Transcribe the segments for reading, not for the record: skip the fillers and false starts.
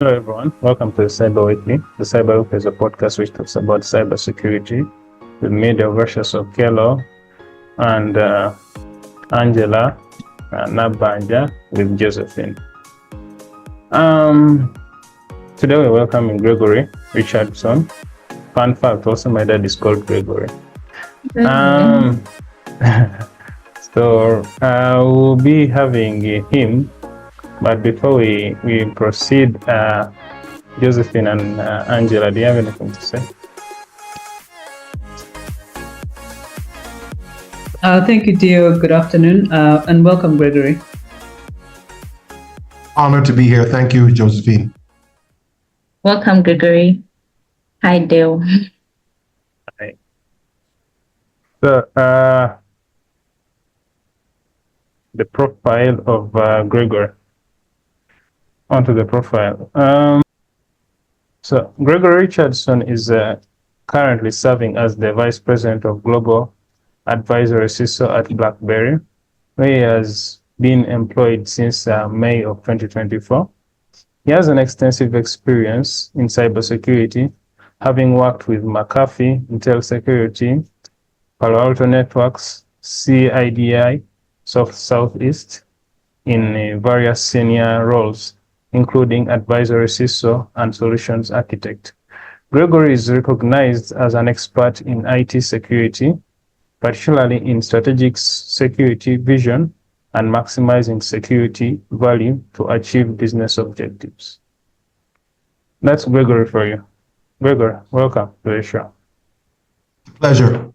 Hello, everyone. Welcome to the Cyber Weekly. The Cyber Weekly is a podcast which talks about cybersecurity with me, Deogratius Okello, and Angella, and Nabbanja with Josephine. Today we're welcoming Gregory Richardson. Fun fact, also my dad is called Gregory. So we'll be having him. But before we proceed, Josephine and Angela, do you have anything to say? Thank you, Dio. Good afternoon, and welcome, Gregory. Honored to be here. Thank you, Josephine. Welcome, Gregory. Hi, Dale. Hi. So, the profile of Gregory. Onto the profile. So Gregory Richardson is currently serving as the Vice President of Global Advisory CISO at Blackberry, where he has been employed since May of 2024. He has an extensive experience in cybersecurity, having worked with McAfee, Intel Security, Palo Alto Networks, CIDI, Southeast, in various senior roles, including advisory CISO and solutions architect. Gregory is recognized as an expert in IT security, particularly in strategic security vision and maximizing security value to achieve business objectives. That's Gregory for you. Gregory, welcome to the show. Pleasure.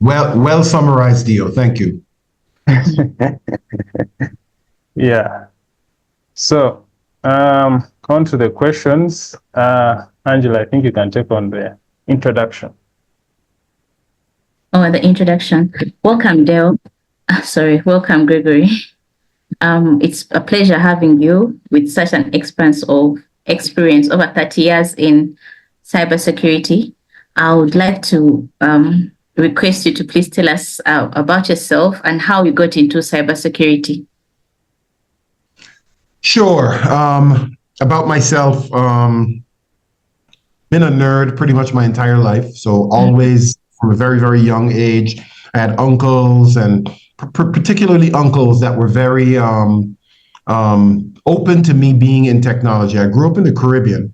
Well summarized, Dio. Thank you. Yeah. So, on to the questions. Angela, I think you can take on the introduction. Oh, the introduction. Welcome, Dale. Welcome, Gregory. It's a pleasure having you with such an experience over 30 years in cybersecurity. I would like to request you to please tell us about yourself and how you got into cybersecurity. Sure. About myself, been a nerd pretty much my entire life. So always from a very, very young age, I had uncles and particularly uncles that were very open to me being in technology. I grew up in the Caribbean,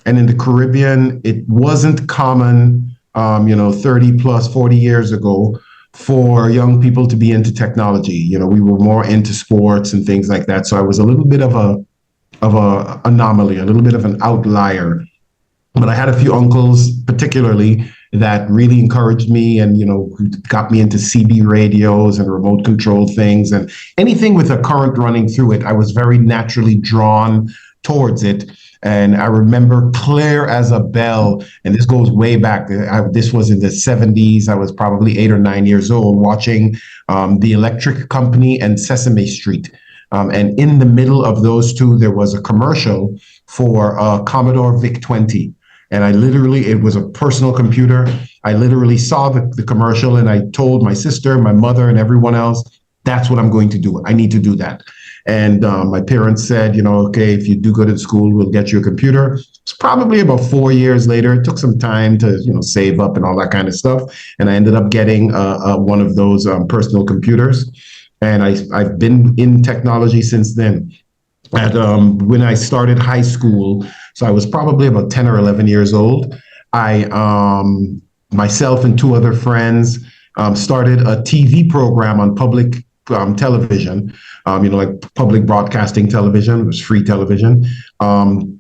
and in the Caribbean, it wasn't common, 30 plus 40 years ago for young people to be into technology. We were more into sports and things like that. So I was a little bit of a anomaly, a little bit of an outlier. But I had a few uncles, particularly, that really encouraged me and, got me into CB radios and remote control things and anything with a current running through it. I was very naturally drawn towards it. And I remember clear as a bell, and this goes way back. This was in the 70s. I was probably 8 or 9 years old watching The Electric Company and Sesame Street. And in the middle of those two, there was a commercial for Commodore VIC-20. And it was a personal computer. I literally saw the commercial and I told my sister, my mother, and everyone else, that's what I'm going to do. I need to do that. And my parents said, okay, if you do go to school, we'll get you a computer. It's probably about 4 years later. It took some time to, save up and all that kind of stuff. And I ended up getting one of those personal computers. And I've been in technology since then. When I started high school, so I was probably about 10 or 11 years old, I, myself and 2 other friends, started a TV program on public television, like public broadcasting television. It was free television,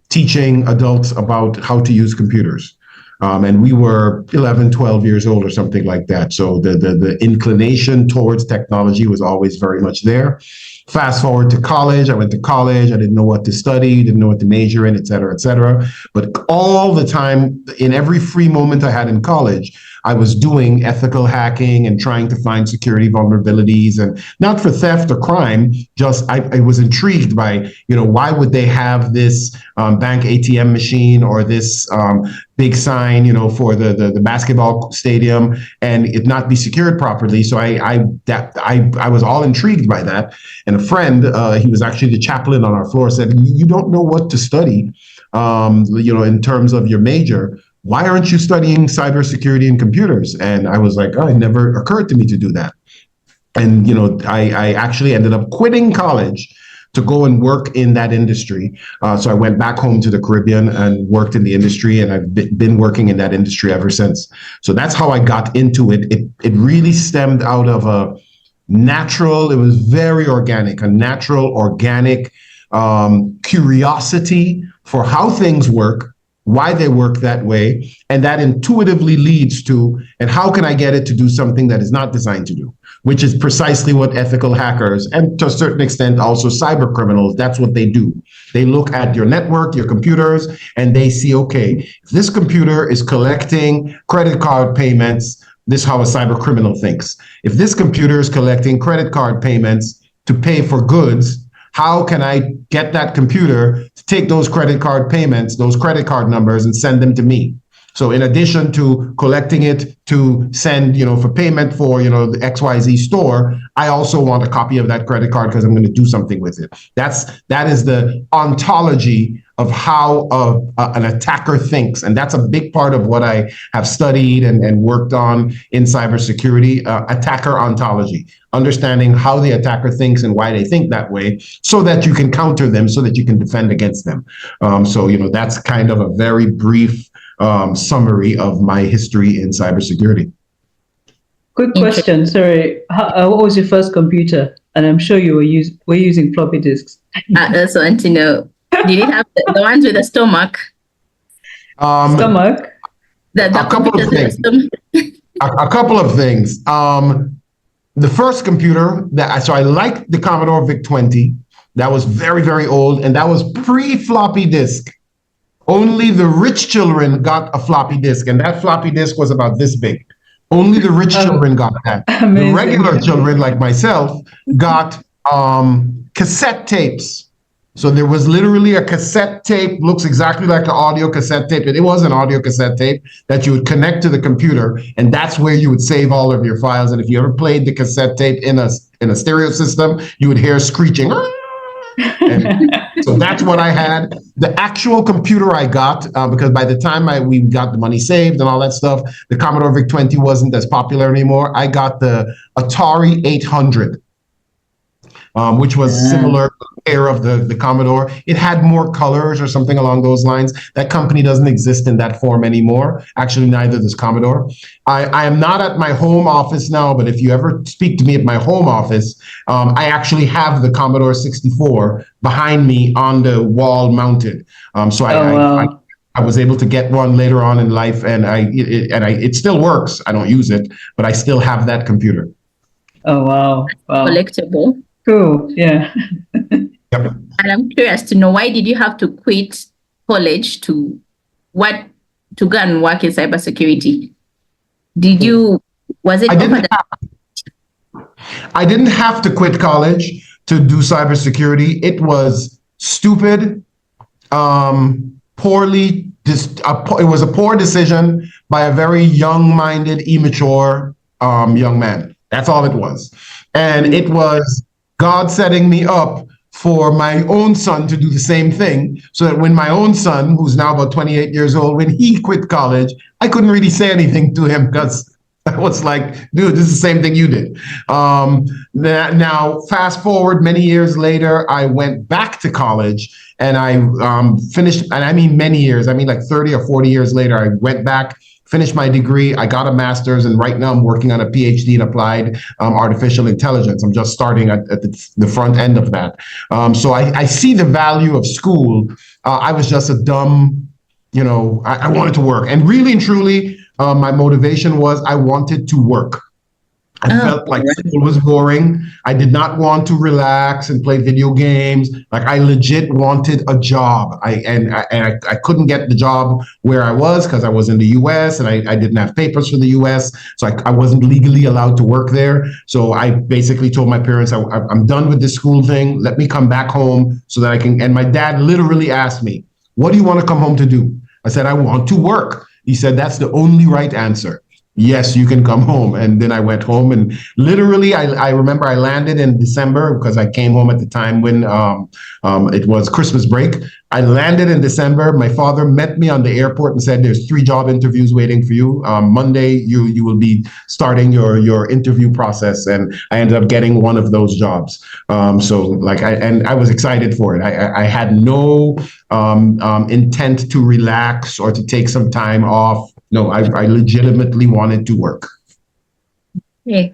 teaching adults about how to use computers. And we were 11, 12 years old or something like that. So the inclination towards technology was always very much there. Fast forward to college. I went to college. I didn't know what to study, didn't know what to major in, et cetera, et cetera. But all the time, in every free moment I had in college, I was doing ethical hacking and trying to find security vulnerabilities, and not for theft or crime, just I was intrigued by, why would they have this bank ATM machine or this big sign, for the basketball stadium and it not be secured properly. So I was all intrigued by that. And friend, he was actually the chaplain on our floor, said, "You don't know what to study, in terms of your major. Why aren't you studying cybersecurity and computers?" And I was like, "Oh, it never occurred to me to do that." And, I actually ended up quitting college to go and work in that industry. So I went back home to the Caribbean and worked in the industry, and I've been working in that industry ever since. So that's how I got into it. It really stemmed out of it was very organic, a natural, organic curiosity for how things work, why they work that way, and that intuitively leads to, and how can I get it to do something that is not designed to do, which is precisely what ethical hackers, and to a certain extent also cyber criminals, that's what they do. They look at your network, your computers, and they see, okay, if this computer is collecting credit card payments, this is how a cyber criminal thinks. If this computer is collecting credit card payments to pay for goods, how can I get that computer to take those credit card payments, those credit card numbers, and send them to me? So in addition to collecting it to send, for payment for, the XYZ store, I also want a copy of that credit card because I'm going to do something with it. That is the ontology of how an attacker thinks. And that's a big part of what I have studied and worked on in cybersecurity, attacker ontology, understanding how the attacker thinks and why they think that way so that you can counter them, so that you can defend against them. That's kind of a very brief summary of my history in cybersecurity. Quick question, sorry. What was your first computer? And I'm sure you were using floppy disks. That's want to know. Did it have the ones with the stomach? Stomach? The a couple of things. A couple of things. The first computer so I liked the Commodore VIC-20. That was very, very old, and that was pre-floppy disk. Only the rich children got a floppy disk, and that floppy disk was about this big. Only the rich children got that. Amazing. The regular children, like myself, got cassette tapes. So there was literally a cassette tape, looks exactly like an audio cassette tape. It was an audio cassette tape that you would connect to the computer, and that's where you would save all of your files. And if you ever played the cassette tape in a stereo system, you would hear screeching. And so that's what I had. The actual computer I got, because by the time we got the money saved and all that stuff, the Commodore VIC-20 wasn't as popular anymore. I got the Atari 800, which was similar era of the Commodore. It had more colors or something along those lines. That company doesn't exist in that form anymore. Actually, neither does Commodore. I am not at my home office now, but if you ever speak to me at my home office, I actually have the Commodore 64 behind me on the wall mounted. I was able to get one later on in life, and it still works. I don't use it, but I still have that computer. Oh, wow. Collectible. Cool, yeah. Yep. And I'm curious to know, why did you have to quit college to go and work in cybersecurity? Was it? I didn't have to quit college to do cybersecurity. It was stupid, it was a poor decision by a very young-minded, immature young man. That's all it was. And it was God setting me up for my own son to do the same thing, so that when my own son, who's now about 28 years old, when he quit college, I couldn't really say anything to him because I was like, dude, this is the same thing you did. Now, fast forward many years later, I went back to college and I finished, and I mean many years, I mean like 30 or 40 years later, I went back, finished my degree, I got a master's, and right now I'm working on a PhD in applied artificial intelligence. I'm just starting at the front end of that. So I see the value of school. I was just a dumb, I wanted to work. And really and truly, my motivation was I wanted to work. I felt like school was boring. I did not want to relax and play video games. Like, I legit wanted a job. I couldn't get the job where I was because I was in the US and I didn't have papers for the US. So I wasn't legally allowed to work there. So I basically told my parents, I'm done with this school thing. Let me come back home so that I can. And my dad literally asked me, what do you want to come home to do? I said, I want to work. He said, that's the only right answer. yes, you can come home. And then I went home, and literally, I remember I landed in December because I came home at the time when it was Christmas break. I landed in December. My father met me on the airport and said, "There's 3 job interviews waiting for you. Monday, you will be starting your interview process." And I ended up getting one of those jobs. So like I was excited for it. I had no intent to relax or to take some time off. No, I legitimately wanted to work. Yeah.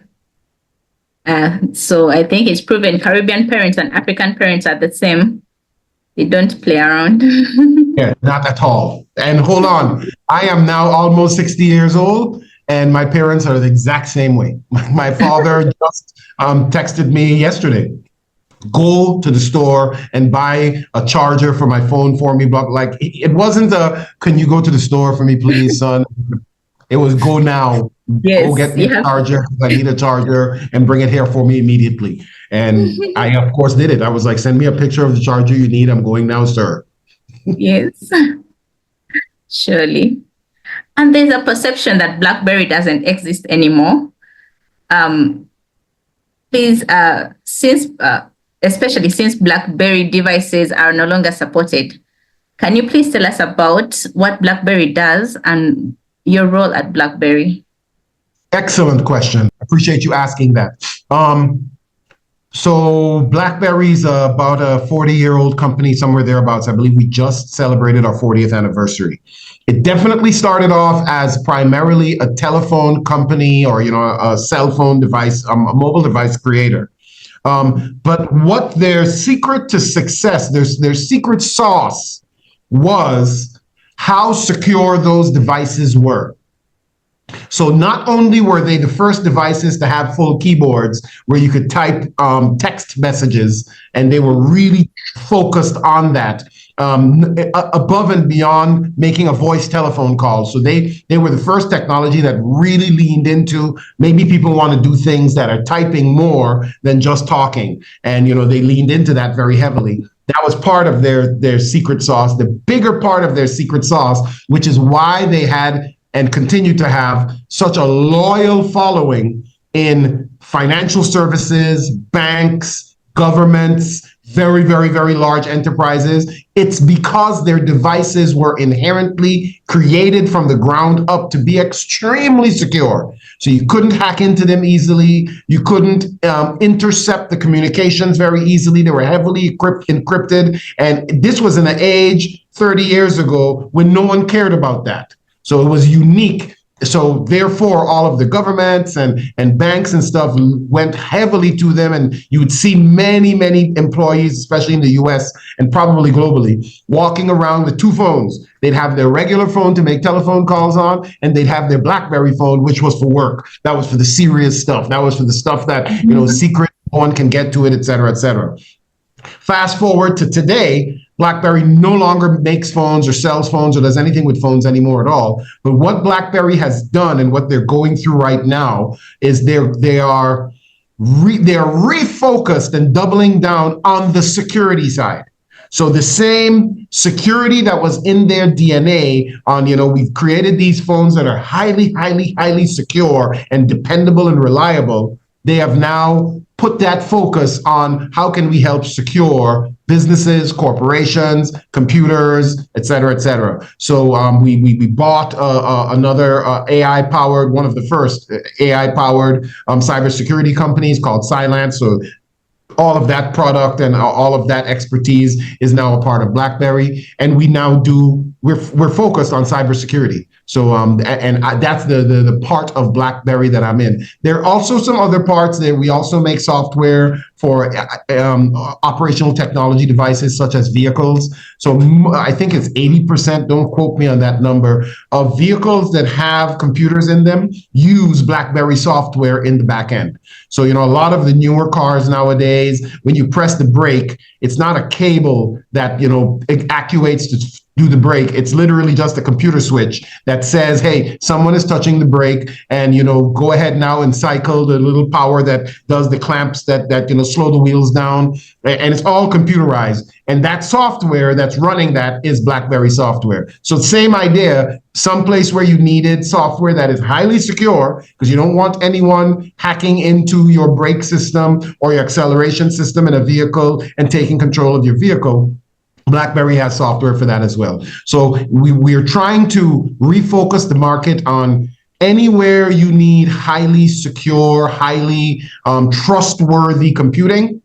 So I think it's proven Caribbean parents and African parents are the same. They don't play around. Yeah, not at all. And hold on, I am now almost 60 years old, and my parents are the exact same way. My father just texted me yesterday, "Go to the store and buy a charger for my phone for me." But like, it wasn't a, "Can you go to the store for me, please, son?" It was, "Go now. Yes, Go get me a charger. I need a charger, and bring it here for me immediately." And I, of course, did it. I was like, "Send me a picture of the charger you need. I'm going now, sir." Yes, surely. And there's a perception that BlackBerry doesn't exist anymore. Please, especially since BlackBerry devices are no longer supported, can you please tell us about what BlackBerry does and your role at BlackBerry? Excellent question. Appreciate you asking that. So BlackBerry's about a 40-year-old company, somewhere thereabouts. I believe we just celebrated our 40th anniversary. It definitely started off as primarily a telephone company, or a cell phone device, a mobile device creator. But what their secret to success, their secret sauce, was how secure those devices were. So not only were they the first devices to have full keyboards where you could type text messages, and they were really focused on that, above and beyond making a voice telephone call. So they were the first technology that really leaned into, maybe people want to do things that are typing more than just talking. And they leaned into that very heavily. That was part of their secret sauce, the bigger part of their secret sauce, which is why they had and continue to have such a loyal following in financial services, banks, governments, very, very, very large enterprises. It's because their devices were inherently created from the ground up to be extremely secure. So you couldn't hack into them easily. You couldn't intercept the communications very easily. They were heavily encrypted. And this was in an age 30 years ago when no one cared about that. So it was unique. So therefore, all of the governments and banks and stuff went heavily to them. And you would see many, many employees, especially in the US and probably globally, walking around with 2 phones. They'd have their regular phone to make telephone calls on, and they'd have their BlackBerry phone, which was for work. That was for the serious stuff. That was for the stuff that, secret, no one can get to it, et cetera, et cetera. Fast forward to today, BlackBerry no longer makes phones or sells phones or does anything with phones anymore at all. But what BlackBerry has done and what they're going through right now is they are refocused and doubling down on the security side. So the same security that was in their DNA on, we've created these phones that are highly, highly, highly secure and dependable and reliable. They have now put that focus on how can we help secure businesses, corporations, computers, et cetera, et cetera. So we bought another AI-powered, one of the first AI-powered cybersecurity companies called Cylance. So all of that product and all of that expertise is now a part of BlackBerry, and we're focused on cybersecurity. So that's the part of BlackBerry that I'm in. There are also some other parts that we also make software for operational technology devices such as vehicles. So I think it's 80%, don't quote me on that number, of vehicles that have computers in them use BlackBerry software in the back end. So, a lot of the newer cars nowadays, when you press the brake, it's not a cable that, actuates do the brake. It's literally just a computer switch that says, hey, someone is touching the brake, and go ahead now and cycle the little power that does the clamps that slow the wheels down. And it's all computerized. And that software that's running that is Blackberry software. So same idea, someplace where you needed software that is highly secure, because you don't want anyone hacking into your brake system or your acceleration system in a vehicle and taking control of your vehicle. Blackberry has software for that as well. So we are trying to refocus the market on anywhere you need highly secure, highly trustworthy computing.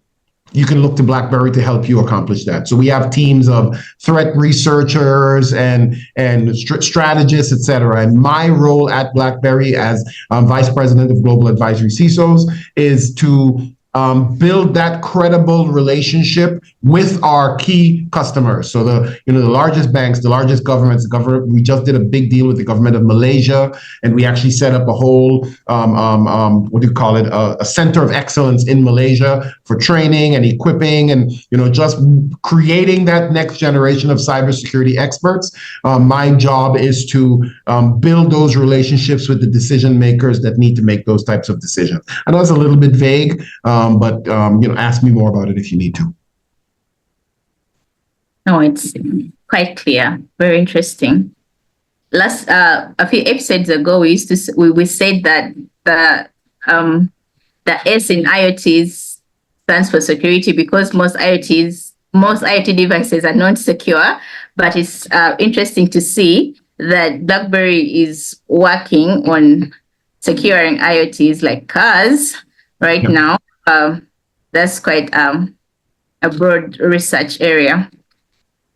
You can look to Blackberry to help you accomplish that. So we have teams of threat researchers and strategists, et cetera. And my role at Blackberry as Vice President of Global Advisory CISOs is to build that credible relationship with our key customers. So the largest banks, the largest governments, we just did a big deal with the government of Malaysia, and we actually set up a whole a center of excellence in Malaysia for training and equipping and just creating that next generation of cybersecurity experts. My job is to build those relationships with the decision makers that need to make those types of decisions. I know it's a little bit vague, but ask me more about it if you need to. No, it's quite clear. Very interesting. A few episodes ago, we said that the S in IoTs stands for security, because most IoT devices are not secure. But it's interesting to see that Blackberry is working on securing IoTs like cars right now. That's quite a broad research area.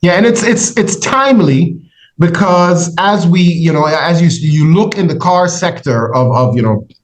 Yeah, and it's timely, because as you look in the car sector of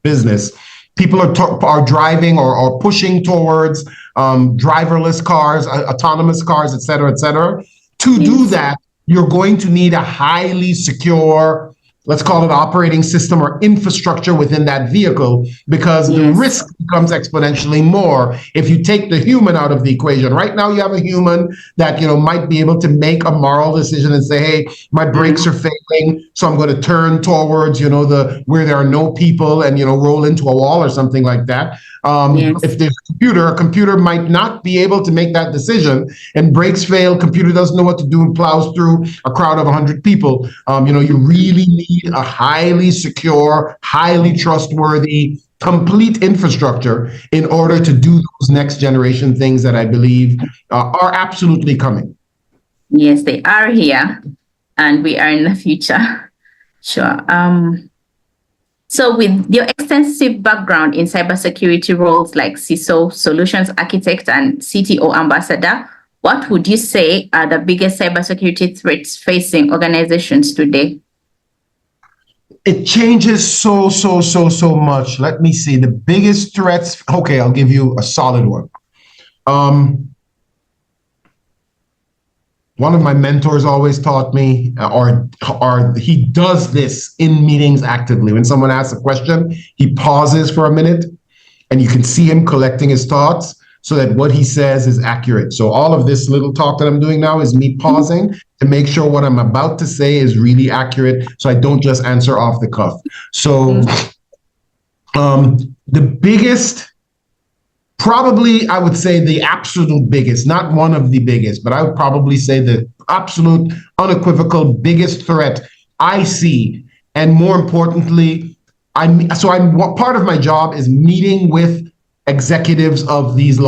business, people are driving or pushing towards driverless cars, autonomous cars, et cetera, et cetera. To do that, you're going to need a highly secure, let's call it operating system or infrastructure within that vehicle, because the risk becomes exponentially more if you take the human out of the equation. Right now, you have a human that might be able to make a moral decision and say, hey, my brakes are failing, so I'm going to turn towards where there are no people and roll into a wall or something like that. If there's a computer might not be able to make that decision, and brakes fail, computer doesn't know what to do and plows through a crowd of 100 people. You really need a highly secure, highly trustworthy, complete infrastructure in order to do those next generation things that I believe are absolutely coming. Yes, they are here, and we are in the future. Sure. So with your extensive background in cybersecurity roles like CISO, Solutions Architect, and CTO Ambassador, what would you say are the biggest cybersecurity threats facing organizations today? It changes so much. Let me see. The biggest threats. Okay, I'll give you a solid one. One of my mentors always taught me, or he does this in meetings actively. When someone asks a question, he pauses for a minute, and you can see him collecting his thoughts so that what he says is accurate. So all of this little talk that I'm doing now is me pausing to make sure what I'm about to say is really accurate, so I don't just answer off the cuff. So the biggest, probably I would say the absolute biggest, not one of the biggest, but I would probably say the absolute unequivocal biggest threat I see, and more importantly, part of my job is meeting with executives of these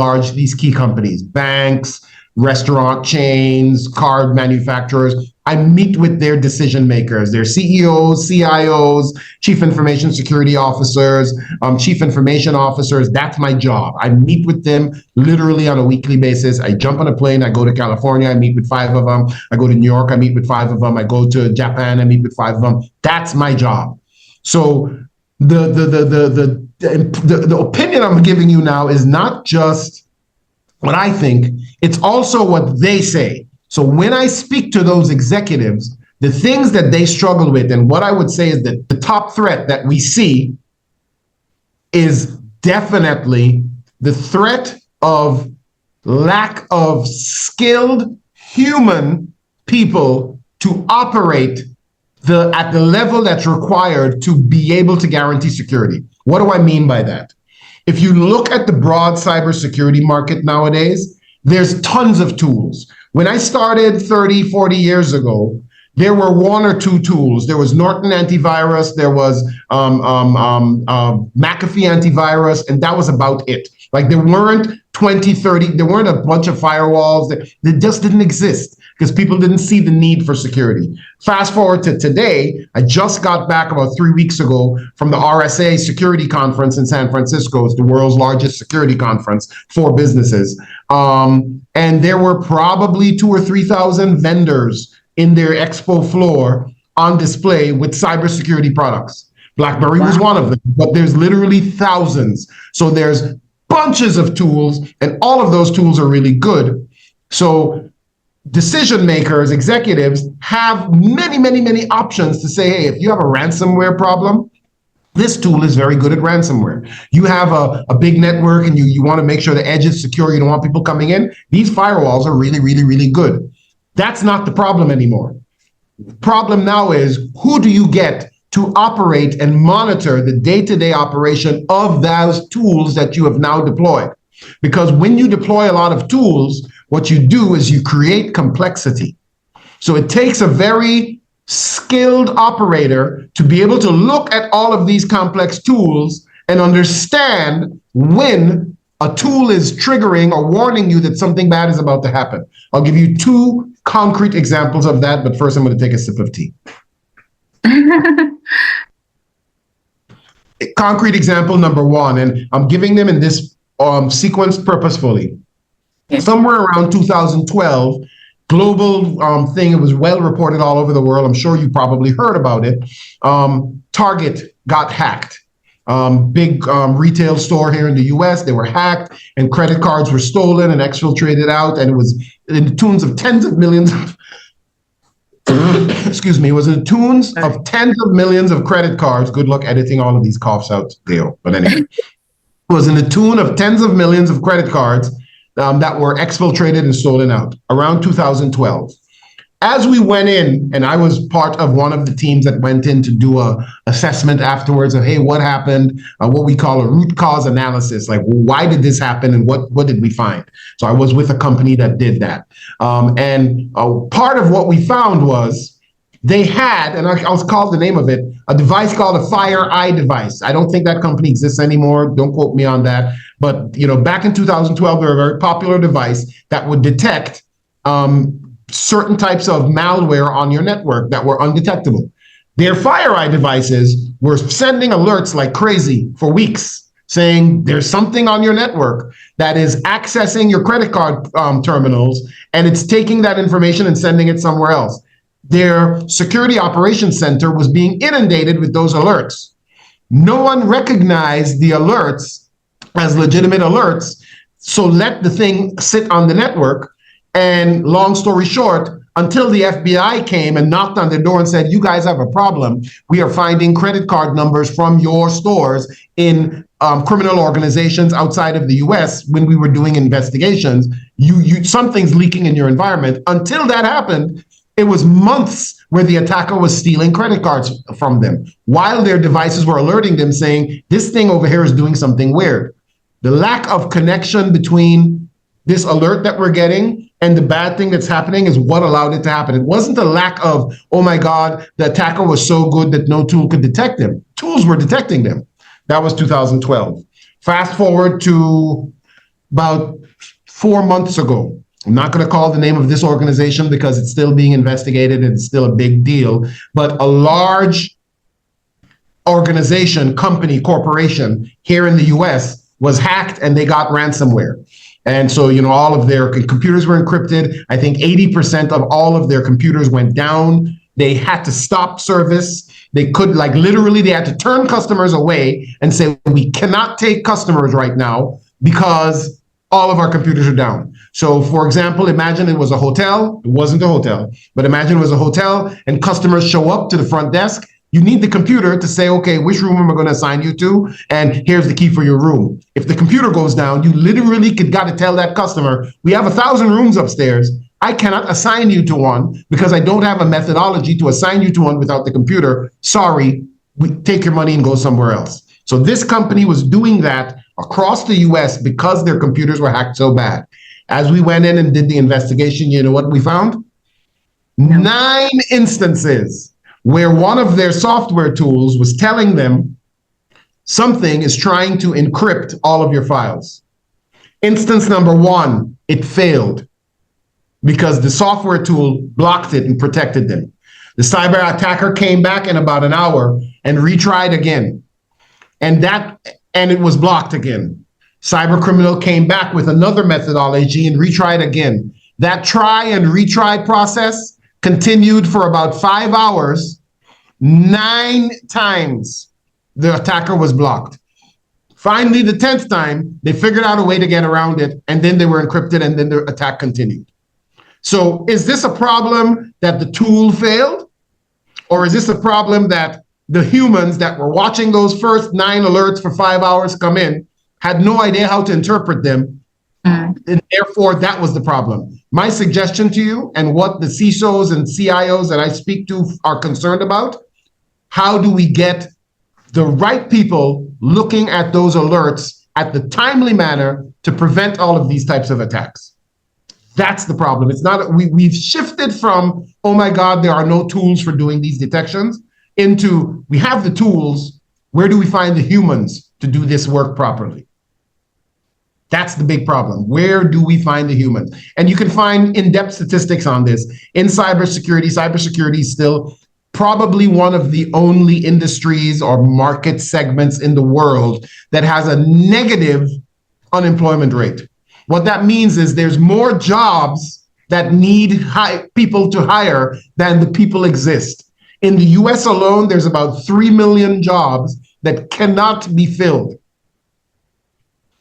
key companies, banks, restaurant chains, car manufacturers. I meet with their decision makers, their CEOs, CIOs, chief information security officers, chief information officers. That's my job. I meet with them literally on a weekly basis. I jump on a plane, I go to California, I meet with 5 of them. I go to New York, I meet with 5 of them. I go to Japan, I meet with 5 of them. That's my job. So the opinion I'm giving you now is not just what I think, it's also what they say. So when I speak to those executives, the things that they struggle with, and what I would say is that the top threat that we see is definitely the threat of lack of skilled human people to operate at the level that's required to be able to guarantee security. What do I mean by that? If you look at the broad cybersecurity market nowadays, there's tons of tools. When I started 30, 40 years ago, there were one or two tools. There was Norton antivirus, there was McAfee antivirus, and that was about it. Like there weren't 20, 30, there weren't a bunch of firewalls that just didn't exist because people didn't see the need for security. Fast forward to today, I just got back about 3 weeks ago from the RSA Security Conference in San Francisco. It's the world's largest security conference for businesses. And there were probably 2,000 or 3,000 vendors in their expo floor on display with cybersecurity products. Blackberry was one of them, but there's literally thousands. So there's bunches of tools, and all of those tools are really good. So decision makers, executives have many, many, many options to say, hey, if you have a ransomware problem, this tool is very good at ransomware. You have a big network and you want to make sure the edge is secure, you don't want people coming in, these firewalls are really, really, really good. That's not the problem anymore. The problem now is, who do you get to operate and monitor the day-to-day operation of those tools that you have now deployed? Because when you deploy a lot of tools, what you do is you create complexity. So it takes a very skilled operator to be able to look at all of these complex tools and understand when a tool is triggering or warning you that something bad is about to happen. I'll give you two concrete examples of that, but first I'm going to take a sip of tea. Concrete example number one, and I'm giving them in this sequence purposefully. Yes. Somewhere around 2012, global thing, it was well reported all over the world. I'm sure you probably heard about it. Target got hacked. Big retail store here in the US, they were hacked and credit cards were stolen and exfiltrated out, and it was in the tunes of tens of millions of excuse me, it was in the tunes of tens of millions of credit cards. Good luck editing all of these coughs out, Dale. But anyway, it was in the tune of tens of millions of credit cards that were exfiltrated and stolen out around 2012. As we went in, and I was part of one of the teams that went in to do a assessment afterwards of, hey, what happened? What we call a root cause analysis, like, well, why did this happen and what did we find? So I was with a company that did that. And part of what we found was they had, and I'll call the name of it, a device called a FireEye device. I don't think that company exists anymore. Don't quote me on that. But back in 2012, they were a very popular device that would detect certain types of malware on your network that were undetectable. Their FireEye devices were sending alerts like crazy for weeks, saying there's something on your network that is accessing your credit card terminals, and it's taking that information and sending it somewhere else. Their security operations center was being inundated with those alerts. No one recognized the alerts as legitimate alerts, so let the thing sit on the network. And long story short, until the FBI came and knocked on the door and said, you guys have a problem. We are finding credit card numbers from your stores in criminal organizations outside of the US. When we were doing investigations, something's leaking in your environment. Until that happened, it was months where the attacker was stealing credit cards from them while their devices were alerting them saying, this thing over here is doing something weird. The lack of connection between this alert that we're getting and the bad thing that's happening is what allowed it to happen. It wasn't a lack of, oh my God, the attacker was so good that no tool could detect them. Tools were detecting them. That was 2012. Fast forward to about 4 months ago. I'm not going to call the name of this organization because it's still being investigated and it's still a big deal, but a large organization, company, corporation here in the US was hacked and they got ransomware. And so, all of their computers were encrypted. I think 80% of all of their computers went down. They had to stop service. They could, literally, they had to turn customers away and say, we cannot take customers right now because all of our computers are down. So, for example, imagine it was a hotel. It wasn't a hotel, but imagine it was a hotel and customers show up to the front desk. You need the computer to say, okay, which room am I going to assign you to? And here's the key for your room. If the computer goes down, you literally got to tell that customer, we have 1,000 rooms upstairs. I cannot assign you to one because I don't have a methodology to assign you to one without the computer. Sorry, we take your money and go somewhere else. So this company was doing that across the US because their computers were hacked so bad. As we went in and did the investigation, you know what we found? 9 instances where one of their software tools was telling them something is trying to encrypt all of your files. Instance number 1, it failed because the software tool blocked it and protected them. The cyber attacker came back in about an hour and retried again. And it was blocked again. Cyber criminal came back with another methodology and retried again. That try and retry process continued for about 5 hours. 9 times the attacker was blocked. Finally, the 10th time, they figured out a way to get around it, and then they were encrypted, and then the attack continued. So is this a problem that the tool failed? Or is this a problem that the humans that were watching those first 9 alerts for 5 hours come in had no idea how to interpret them, and therefore that was the problem? My suggestion to you, and what the CISOs and CIOs that I speak to are concerned about, how do we get the right people looking at those alerts at the timely manner to prevent all of these types of attacks? That's the problem. It's not, we've shifted from, oh my God, there are no tools for doing these detections, into we have the tools, where do we find the humans to do this work properly? That's the big problem. Where do we find the humans? And you can find in-depth statistics on this. In cybersecurity, cybersecurity is still probably one of the only industries or market segments in the world that has a negative unemployment rate. What that means is there's more jobs that need people to hire than the people exist. In the US alone, there's about 3 million jobs that cannot be filled.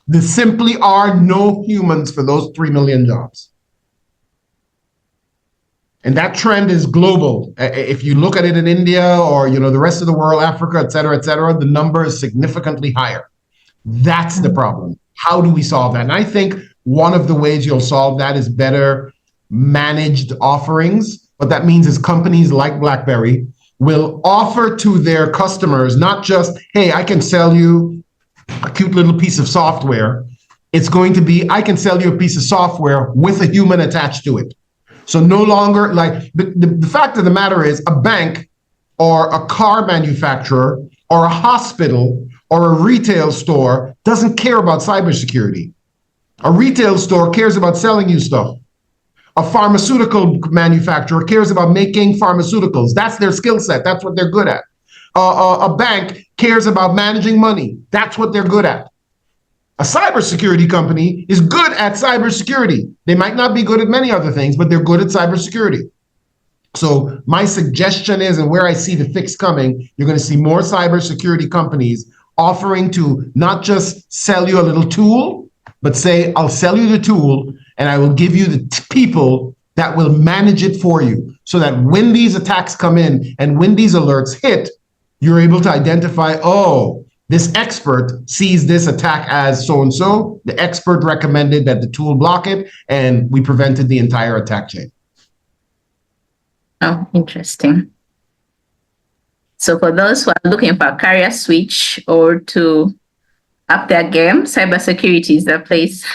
There simply are no humans for those 3 million jobs. And that trend is global. If you look at it in India or the rest of the world, Africa, et cetera, the number is significantly higher. That's the problem. How do we solve that? And I think one of the ways you'll solve that is better managed offerings. What that means is companies like Blackberry will offer to their customers not just, hey, I can sell you a cute little piece of software. It's going to be, I can sell you a piece of software with a human attached to it. So no longer, like, the fact of the matter is a bank or a car manufacturer or a hospital or a retail store doesn't care about cybersecurity. A retail store cares about selling you stuff. A pharmaceutical manufacturer cares about making pharmaceuticals. That's their skill set. That's what they're good at. A bank cares about managing money. That's what they're good at. A cybersecurity company is good at cybersecurity. They might not be good at many other things, but they're good at cybersecurity. So my suggestion is, and where I see the fix coming, you're going to see more cybersecurity companies offering to not just sell you a little tool, but say, I'll sell you the tool and I will give you the people that will manage it for you, so that when these attacks come in and when these alerts hit, you're able to identify, oh, this expert sees this attack as so-and-so. The expert recommended that the tool block it, and we prevented the entire attack chain. Oh, interesting. So for those who are looking for a career switch or to up their game, cybersecurity is the place.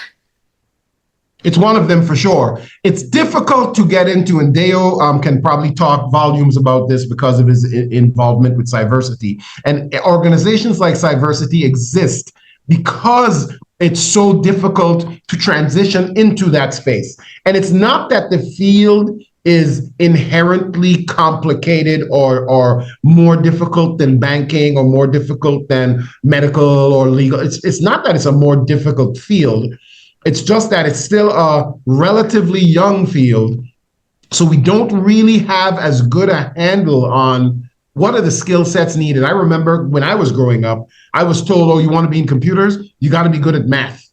It's one of them for sure. It's difficult to get into, and Deo can probably talk volumes about this because of his involvement with Cyversity. And organizations like Cyversity exist because it's so difficult to transition into that space. And it's not that the field is inherently complicated or more difficult than banking or more difficult than medical or legal. It's not that it's a more difficult field. It's just that it's still a relatively young field. So we don't really have as good a handle on what are the skill sets needed. I remember when I was growing up, I was told, oh, you want to be in computers? You got to be good at math.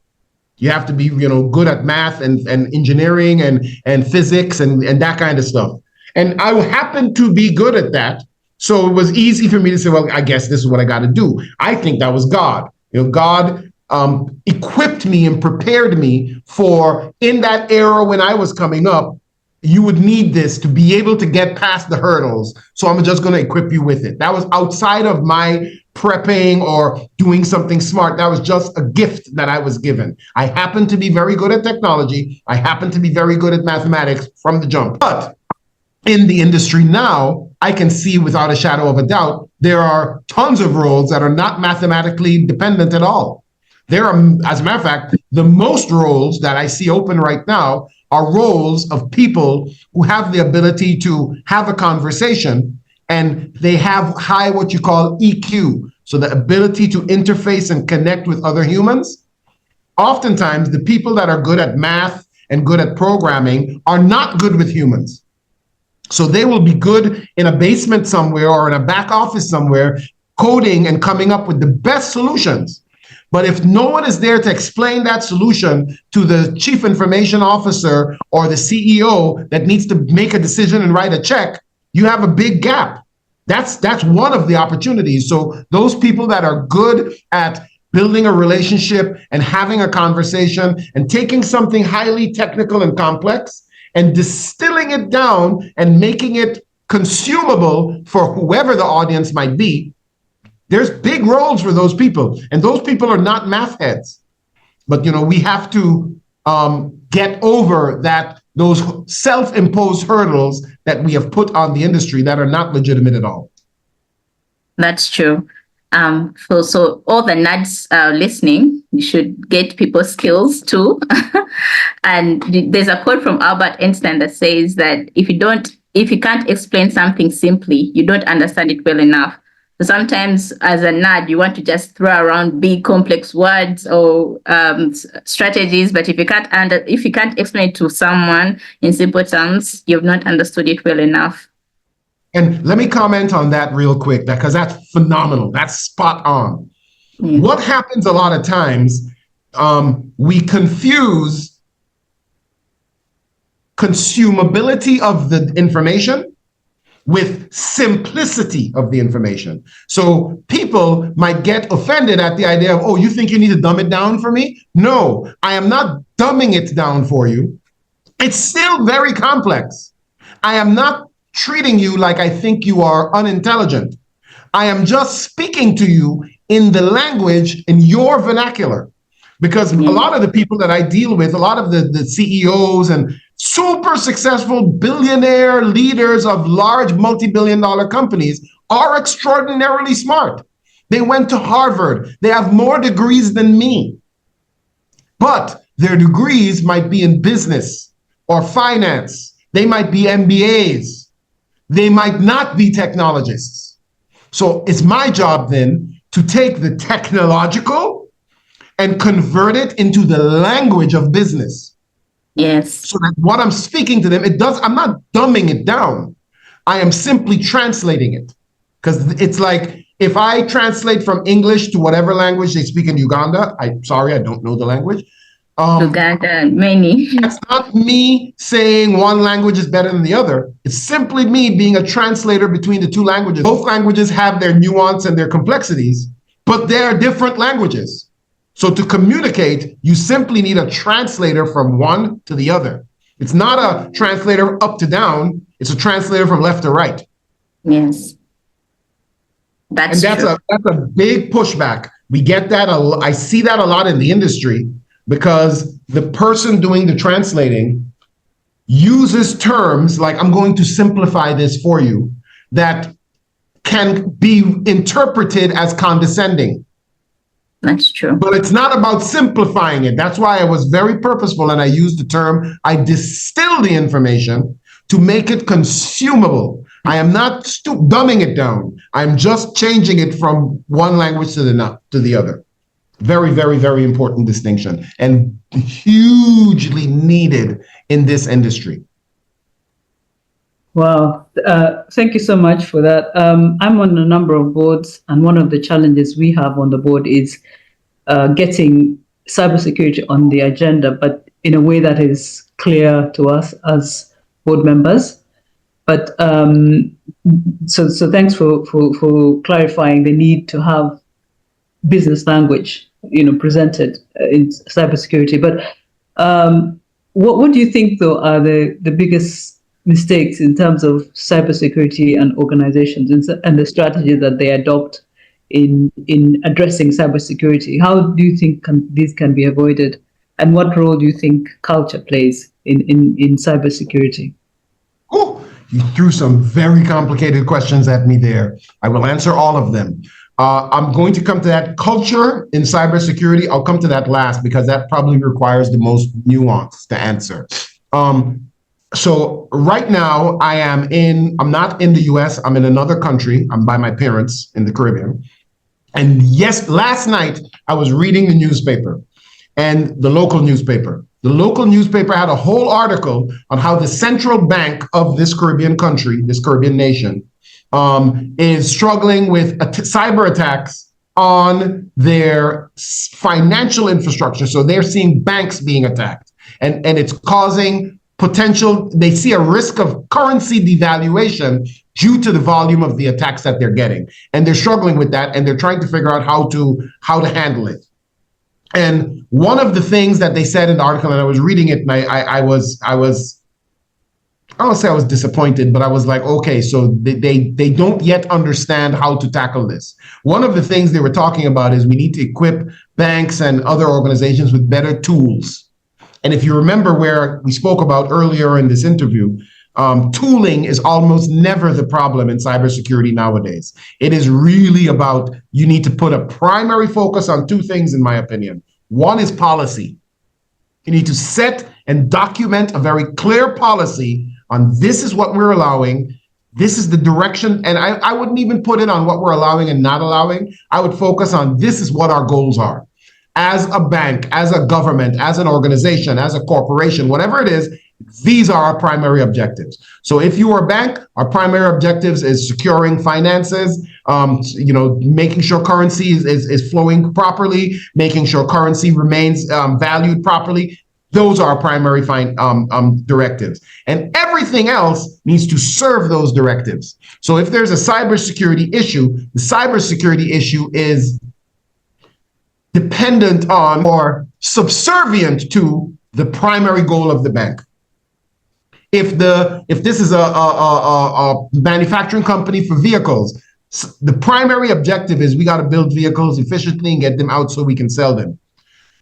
You have to be, good at math and engineering and physics and that kind of stuff. And I happened to be good at that. So it was easy for me to say, well, I guess this is what I got to do. I think that was God. God equipped me and prepared me for, in that era when I was coming up, you would need this to be able to get past the hurdles. So I'm just going to equip you with it. That was outside of my prepping or doing something smart. That was just a gift that I was given. I happen to be very good at technology. I happen to be very good at mathematics from the jump. But in the industry now, I can see without a shadow of a doubt, there are tons of roles that are not mathematically dependent at all. There are, as a matter of fact, the most roles that I see open right now are roles of people who have the ability to have a conversation, and they have high what you call EQ, so the ability to interface and connect with other humans. Oftentimes, the people that are good at math and good at programming are not good with humans. So they will be good in a basement somewhere or in a back office somewhere, coding and coming up with the best solutions. But if no one is there to explain that solution to the chief information officer or the CEO that needs to make a decision and write a check, you have a big gap. That's one of the opportunities. So those people that are good at building a relationship and having a conversation and taking something highly technical and complex and distilling it down and making it consumable for whoever the audience might be, there's big roles for those people. And those people are not math heads. But, we have to get over those self-imposed hurdles that we have put on the industry that are not legitimate at all. That's true. So all the nerds listening, you should get people skills too. And there's a quote from Albert Einstein that says that if you can't explain something simply, you don't understand it well enough. So sometimes as a nerd, you want to just throw around big complex words or strategies, but if you can't explain it to someone in simple terms, you've not understood it well enough. And let me comment on that real quick, because that's phenomenal. That's spot on. Mm. What happens a lot of times, we confuse consumability of the information with simplicity of the information. So people might get offended at the idea of, oh, you think you need to dumb it down for me? No, I am not dumbing it down for you. It's still very complex. I am not treating you like I think you are unintelligent. I am just speaking to you in the language, in your vernacular. Because a lot of the people that I deal with, a lot of the CEOs and super successful billionaire leaders of large multi-billion-dollar companies are extraordinarily smart. They went to Harvard. They have more degrees than me. But their degrees might be in business or finance. They might be MBAs. They might not be technologists. So it's my job then to take the technological and convert it into the language of business. Yes. So that what I'm speaking to them, I'm not dumbing it down. I am simply translating it. Because it's like, if I translate from English to whatever language they speak in Uganda, I don't know the language. Uganda, many. That's not me saying one language is better than the other. It's simply me being a translator between the two languages. Both languages have their nuance and their complexities, but they are different languages. So to communicate, you simply need a translator from one to the other. It's not a translator up to down. It's a translator from left to right. Yes. That's a big pushback. We get that. I see that a lot in the industry because the person doing the translating uses terms like, I'm going to simplify this for you, that can be interpreted as condescending. That's true. But it's not about simplifying it. That's why I was very purposeful and I used the term, I distill the information to make it consumable. I am not dumbing it down. I'm just changing it from one language to the other. Very, very, very important distinction and hugely needed in this industry. Wow. Thank you so much for that. I'm on a number of boards, and one of the challenges we have on the board is getting cybersecurity on the agenda, but in a way that is clear to us as board members. But so thanks for clarifying the need to have business language, presented in cybersecurity. But what do you think, though, are the biggest mistakes in terms of cybersecurity and organizations and the strategies that they adopt in addressing cybersecurity? How do you think these can be avoided? And what role do you think culture plays in cybersecurity? Oh, you threw some very complicated questions at me there. I will answer all of them. I'm going to come to that. Culture in cybersecurity, I'll come to that last because that probably requires the most nuance to answer. So right now I'm not in the US, I'm in another country. I'm by my parents in the Caribbean. And yes, last night I was reading the newspaper and the local newspaper. The local newspaper had a whole article on how the central bank of this Caribbean country, this Caribbean nation, is struggling with cyber attacks on their financial infrastructure. So they're seeing banks being attacked, and it's causing potential, they see a risk of currency devaluation due to the volume of the attacks that they're getting. And they're struggling with that, and they're trying to figure out how to handle it. And one of the things that they said in the article, and I was reading it, and I won't say I was disappointed, but I was like, okay, so they don't yet understand how to tackle this. One of the things they were talking about is we need to equip banks and other organizations with better tools. And if you remember where we spoke about earlier in this interview, tooling is almost never the problem in cybersecurity nowadays. It is really about, you need to put a primary focus on two things, in my opinion. One is policy. You need to set and document a very clear policy on this is what we're allowing, this is the direction, and I wouldn't even put it on what we're allowing and not allowing. I would focus on this is what our goals are. As a bank, as a government, as an organization, as a corporation, whatever it is, these are our primary objectives. So if you are a bank, our primary objectives is securing finances, making sure currency is flowing properly, making sure currency remains valued properly. Those are our primary directives. And everything else needs to serve those directives. So if there's a cybersecurity issue, the cybersecurity issue is dependent on or subservient to the primary goal of the bank. If this is a manufacturing company for vehicles, the primary objective is we got to build vehicles efficiently and get them out so we can sell them.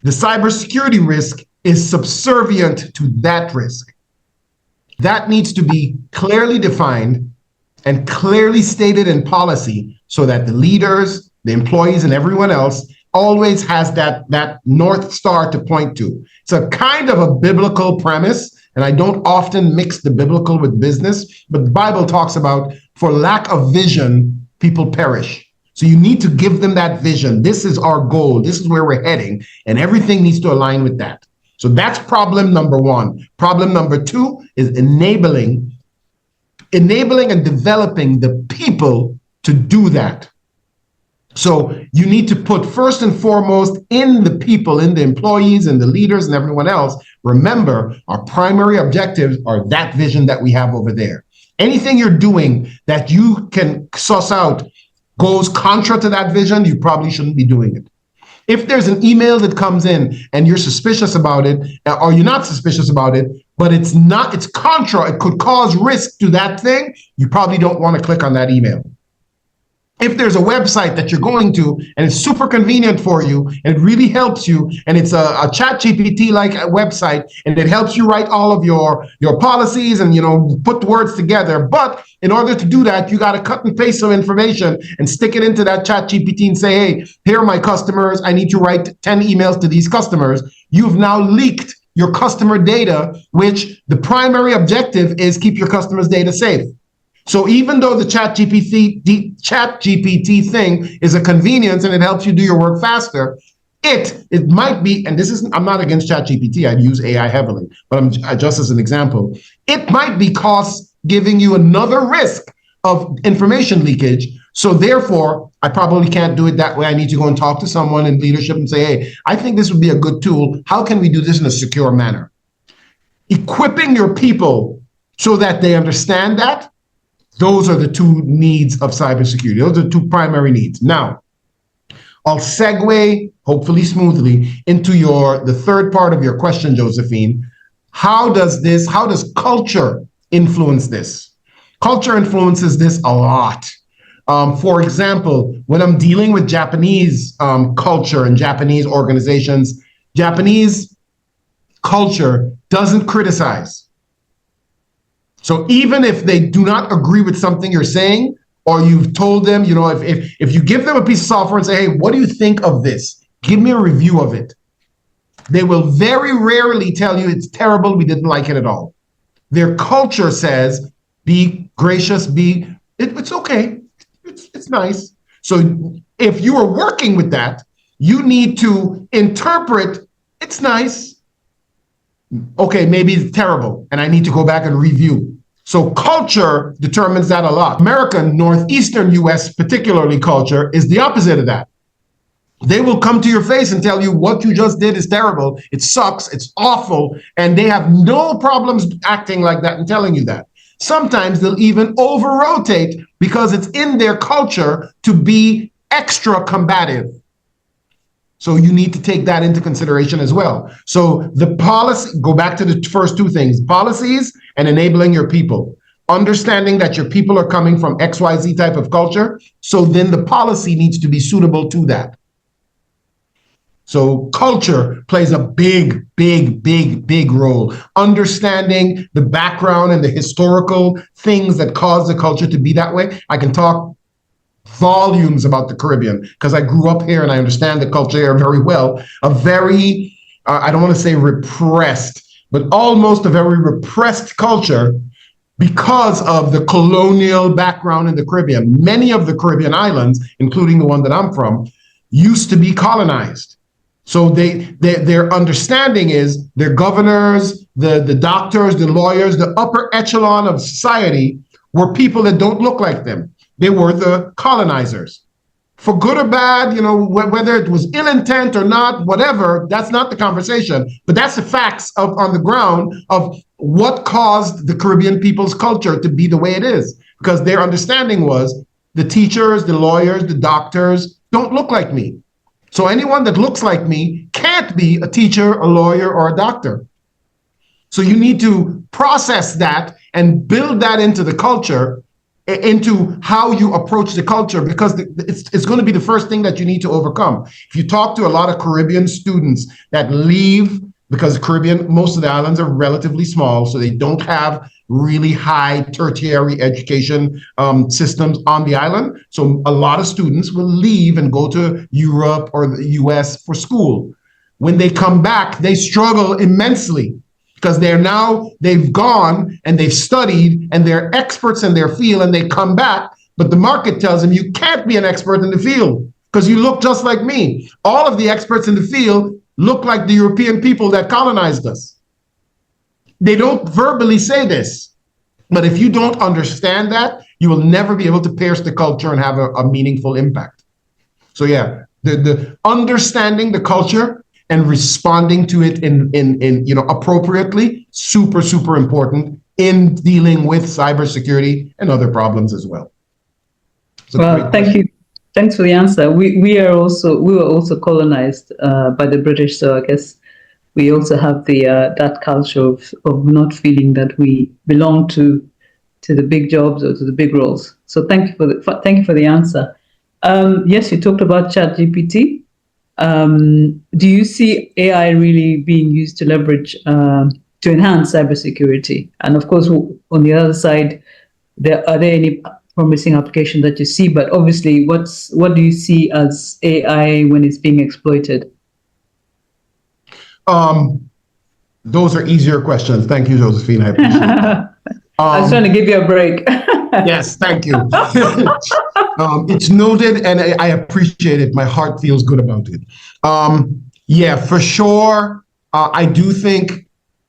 The cybersecurity risk is subservient to that risk. That needs to be clearly defined and clearly stated in policy so that the leaders, the employees, and everyone else always has that North Star to point to. It's a kind of a biblical premise, and I don't often mix the biblical with business, but the Bible talks about for lack of vision, people perish. So you need to give them that vision. This is our goal. This is where we're heading, and everything needs to align with that. So that's problem number one. Problem number two is enabling and developing the people to do that. So you need to put first and foremost in the people, in the employees and the leaders and everyone else. Remember, our primary objectives are that vision that we have over there. Anything you're doing that you can suss out goes contra to that vision, you probably shouldn't be doing it. If there's an email that comes in and you're suspicious about it, or you're not suspicious about it, but it's contra, it could cause risk to that thing, you probably don't want to click on that email. If there's a website that you're going to and it's super convenient for you and it really helps you, and it's a ChatGPT-like website, and it helps you write all of your policies and put the words together. But in order to do that, you got to cut and paste some information and stick it into that ChatGPT and say, hey, here are my customers. I need to write 10 emails to these customers. You've now leaked your customer data, which the primary objective is keep your customers' data safe. So even though the ChatGPT thing is a convenience and it helps you do your work faster, it might be, and I'm not against ChatGPT, I use AI heavily, but I'm just as an example, it might be giving you another risk of information leakage. So therefore, I probably can't do it that way. I need to go and talk to someone in leadership and say, hey, I think this would be a good tool. How can we do this in a secure manner? Equipping your people so that they understand that. Those are the two needs of cybersecurity. Those are the two primary needs. Now, I'll segue, hopefully smoothly, into the third part of your question, Josephine. How does culture influence this? Culture influences this a lot. For example, when I'm dealing with Japanese culture and Japanese organizations, Japanese culture doesn't criticize. So even if they do not agree with something you're saying, or you've told them, if you give them a piece of software and say, hey, what do you think of this? Give me a review of it. They will very rarely tell you it's terrible, we didn't like it at all. Their culture says, be gracious, it's okay, it's nice. So if you are working with that, you need to interpret, it's nice. Okay, maybe it's terrible, and I need to go back and review. So culture determines that a lot. American, northeastern US, particularly culture, is the opposite of that. They will come to your face and tell you what you just did is terrible, it sucks, it's awful, and they have no problems acting like that and telling you that. Sometimes they'll even over-rotate because it's in their culture to be extra combative. So you need to take that into consideration as well. So the policy, go back to the first two things, policies and enabling your people. Understanding that your people are coming from XYZ type of culture, so then the policy needs to be suitable to that. So culture plays a big role. Understanding the background and the historical things that cause the culture to be that way. I can talk volumes about the Caribbean because I grew up here and I understand the culture here very well. A very, I don't want to say repressed, but almost a very repressed culture because of the colonial background in the Caribbean. Many of the Caribbean islands, including the one that I'm from, used to be colonized. So their understanding is their governors, the doctors, the lawyers, the upper echelon of society were people that don't look like them. They were the colonizers. For good or bad, whether it was ill intent or not, whatever, that's not the conversation. But that's the facts on the ground of what caused the Caribbean people's culture to be the way it is. Because their understanding was the teachers, the lawyers, the doctors don't look like me. So anyone that looks like me can't be a teacher, a lawyer, or a doctor. So you need to process that and build that into the culture, into how you approach the culture, because it's going to be the first thing that you need to overcome. If you talk to a lot of Caribbean students that leave, because the Caribbean, most of the islands are relatively small, so they don't have really high tertiary education systems on the island. So a lot of students will leave and go to Europe or the US for school. When they come back, they struggle immensely because they've gone and they've studied and they're experts in their field, and they come back, but the market tells them you can't be an expert in the field because you look just like me. All of the experts in the field look like the European people that colonized us. They don't verbally say this, but if you don't understand that, you will never be able to pierce the culture and have a meaningful impact. So yeah, the understanding the culture and responding to it in appropriately, super important in dealing with cybersecurity and other problems as well. Well, thank you. Thanks for the answer. We were also colonized by the British, so I guess we also have the that culture of not feeling that we belong to the big jobs or to the big roles. So thank you for the answer. Yes, you talked about ChatGPT. Do you see AI really being used to leverage to enhance cybersecurity? And of course, on the other side, are there any promising application that you see? But obviously, what do you see as AI when it's being exploited? Those are easier questions. Thank you, Josephine. I appreciate it. I was trying to give you a break. Yes, thank you. It's noted, and I appreciate it. My heart feels good about it. Yeah, for sure. I do think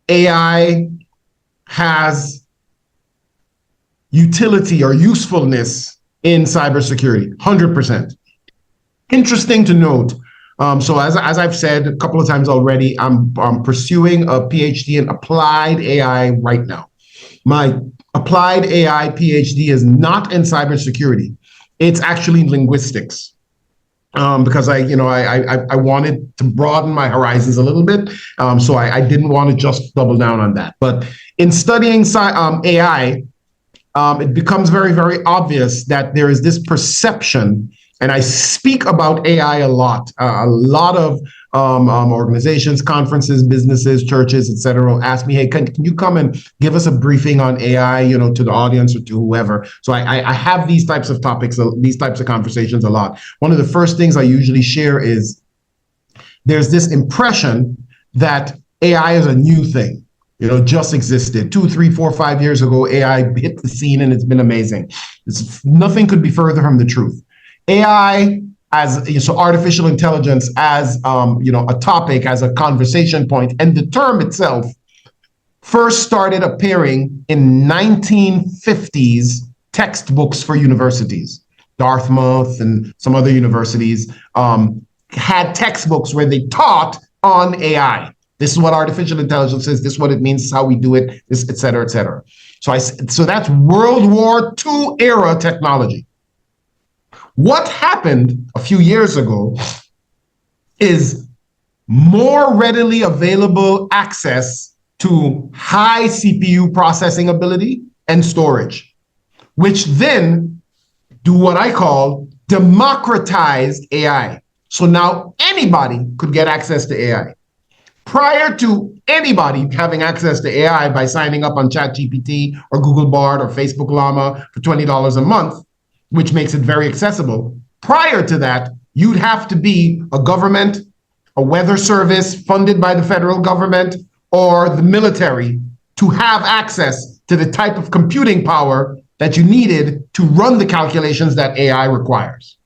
AI has utility or usefulness in cybersecurity, 100%. Interesting to note. So as I've said a couple of times already, I'm pursuing a PhD in applied AI right now. My applied AI PhD is not in cybersecurity. It's actually in linguistics. because I wanted to broaden my horizons a little bit. So I didn't want to just double down on that. But in studying AI, it becomes very, very obvious that there is this perception, and I speak about AI a lot of organizations, conferences, businesses, churches, etc. ask me, hey, can you come and give us a briefing on AI, to the audience or to whoever? So I have these types of topics, these types of conversations a lot. One of the first things I usually share is there's this impression that AI is a new thing, just existed 2, 3, 4, 5 years ago. AI hit the scene and it's been amazing. Nothing could be further from the truth. AI so artificial intelligence as a topic, as a conversation point, and the term itself first started appearing in 1950s textbooks for universities. Dartmouth and some other universities had textbooks where they taught on AI. This is what artificial intelligence is. This is what it means. This is how we do it. This, et cetera, et cetera. So that's World War II era technology. What happened a few years ago is more readily available access to high CPU processing ability and storage, which then do what I call democratized AI. So now anybody could get access to AI. Prior to anybody having access to AI by signing up on ChatGPT or Google Bard or Facebook Llama for $20 a month, which makes it very accessible. Prior to that, you'd have to be a government, a weather service funded by the federal government, or the military to have access to the type of computing power that you needed to run the calculations that AI requires.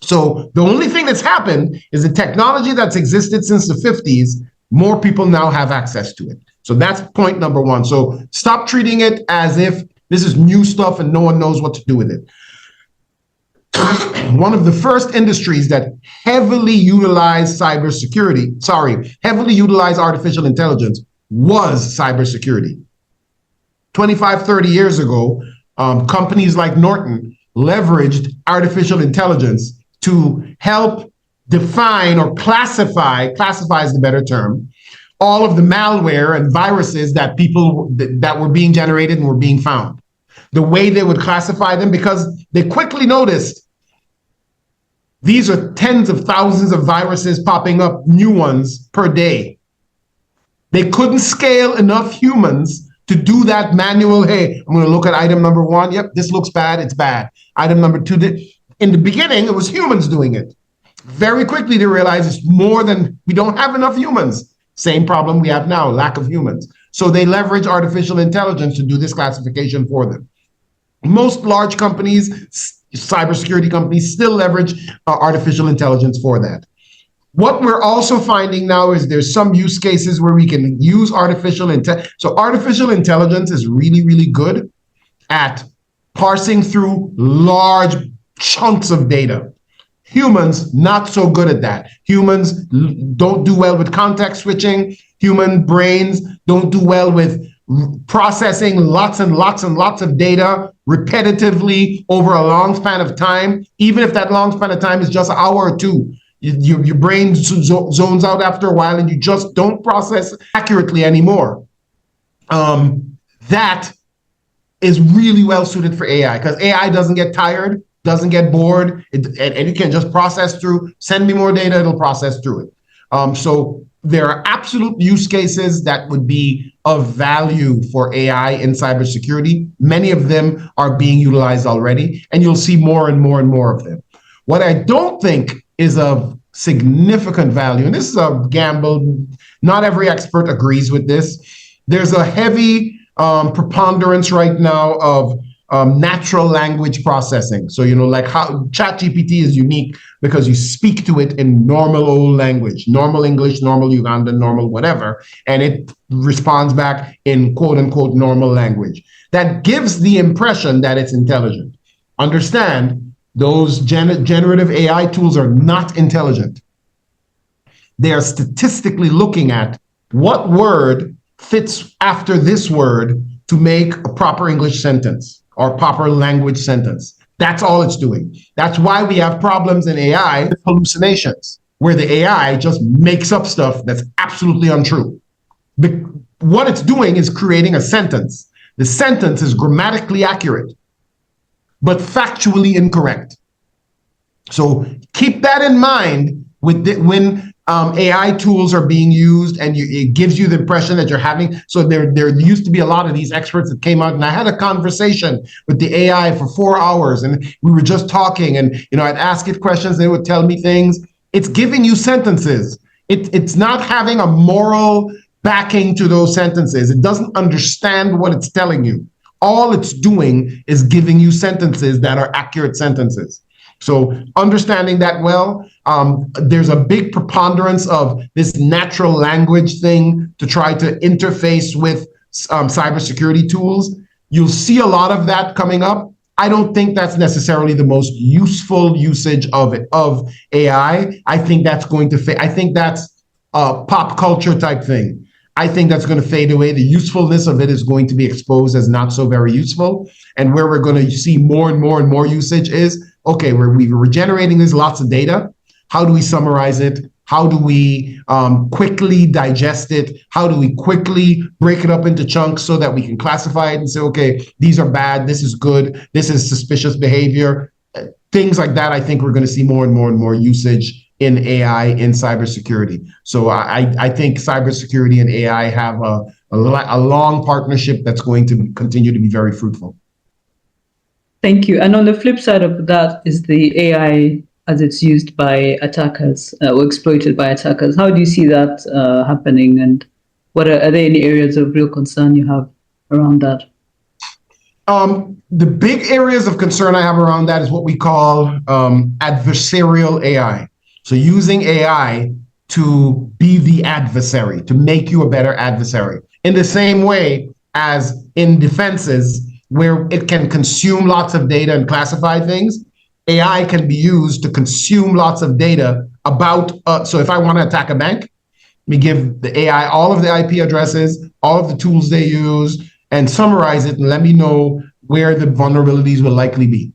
So the only thing that's happened is the technology that's existed since the 50s, more people now have access to it. So that's point number one. So stop treating it as if this is new stuff and no one knows what to do with it. One of the first industries that heavily utilized heavily utilized artificial intelligence was cybersecurity. 25, 30 years ago, companies like Norton leveraged artificial intelligence to help define or classify is the better term, all of the malware and viruses that that were being generated and were being found. The way they would classify them, because they quickly noticed these are tens of thousands of viruses popping up, new ones per day. They couldn't scale enough humans to do that manual, hey, I'm going to look at item number 1. Yep, this looks bad, it's bad. Item number 2, in the beginning, it was humans doing it. Very quickly, they realized it's more than, we don't have enough humans. Same problem we have now, lack of humans. So they leverage artificial intelligence to do this classification for them. Most large companies, cybersecurity companies, still leverage artificial intelligence for that. What we're also finding now is there's some use cases where we can use artificial intelligence. So artificial intelligence is really, really good at parsing through large chunks of data. Humans, not so good at that. Humans don't do well with context switching. Human brains don't do well with processing lots and lots and lots of data repetitively over a long span of time, even if that long span of time is just an hour or two. Your brain zones out after a while and you just don't process accurately anymore. That is really well suited for AI because AI doesn't get tired, doesn't get bored, and you can just process through, send me more data, it'll process through it. So there are absolute use cases that would be of value for AI in cybersecurity. Many of them are being utilized already, and you'll see more and more and more of them. What I don't think is of significant value, and this is a gamble, not every expert agrees with this. There's a heavy preponderance right now of natural language processing. So, like how ChatGPT is unique because you speak to it in normal old language, normal English, normal Ugandan, normal whatever, and it responds back in quote unquote normal language. That gives the impression that it's intelligent. Understand, those generative AI tools are not intelligent. They are statistically looking at what word fits after this word to make a proper English sentence or proper language sentence. That's all it's doing. That's why we have problems in AI, hallucinations, where the AI just makes up stuff that's absolutely untrue. What it's doing is creating a sentence. The sentence is grammatically accurate, but factually incorrect. So keep that in mind when AI tools are being used, and it gives you the impression that you're having. So there used to be a lot of these experts that came out, and I had a conversation with the AI for 4 hours, and we were just talking, and I'd ask it questions, they would tell me things. It's giving you sentences. It's not having a moral backing to those sentences. It doesn't understand what it's telling you. All it's doing is giving you sentences that are accurate sentences. So understanding that well, there's a big preponderance of this natural language thing to try to interface with cybersecurity tools. You'll see a lot of that coming up. I don't think that's necessarily the most useful usage of AI. I think that's going to I think that's a pop culture type thing. I think that's going to fade away. The usefulness of it is going to be exposed as not so very useful. And where we're going to see more and more and more usage is, okay, we're generating this lots of data. How do we summarize it? How do we quickly digest it? How do we quickly break it up into chunks so that we can classify it and say, okay, these are bad, this is good, this is suspicious behavior. Things like that, I think we're going to see more and more and more usage in AI, in cybersecurity. So I think cybersecurity and AI have a long partnership that's going to continue to be very fruitful. Thank you. And on the flip side of that is the AI as it's used by attackers or exploited by attackers. How do you see that happening? And what are there any areas of real concern you have around that? The big areas of concern I have around that is what we call adversarial AI. So using AI to be the adversary, to make you a better adversary. In the same way as in defenses, where it can consume lots of data and classify things, AI can be used to consume lots of data about, so if I want to attack a bank, let me give the AI all of the IP addresses, all of the tools they use, and summarize it and let me know where the vulnerabilities will likely be.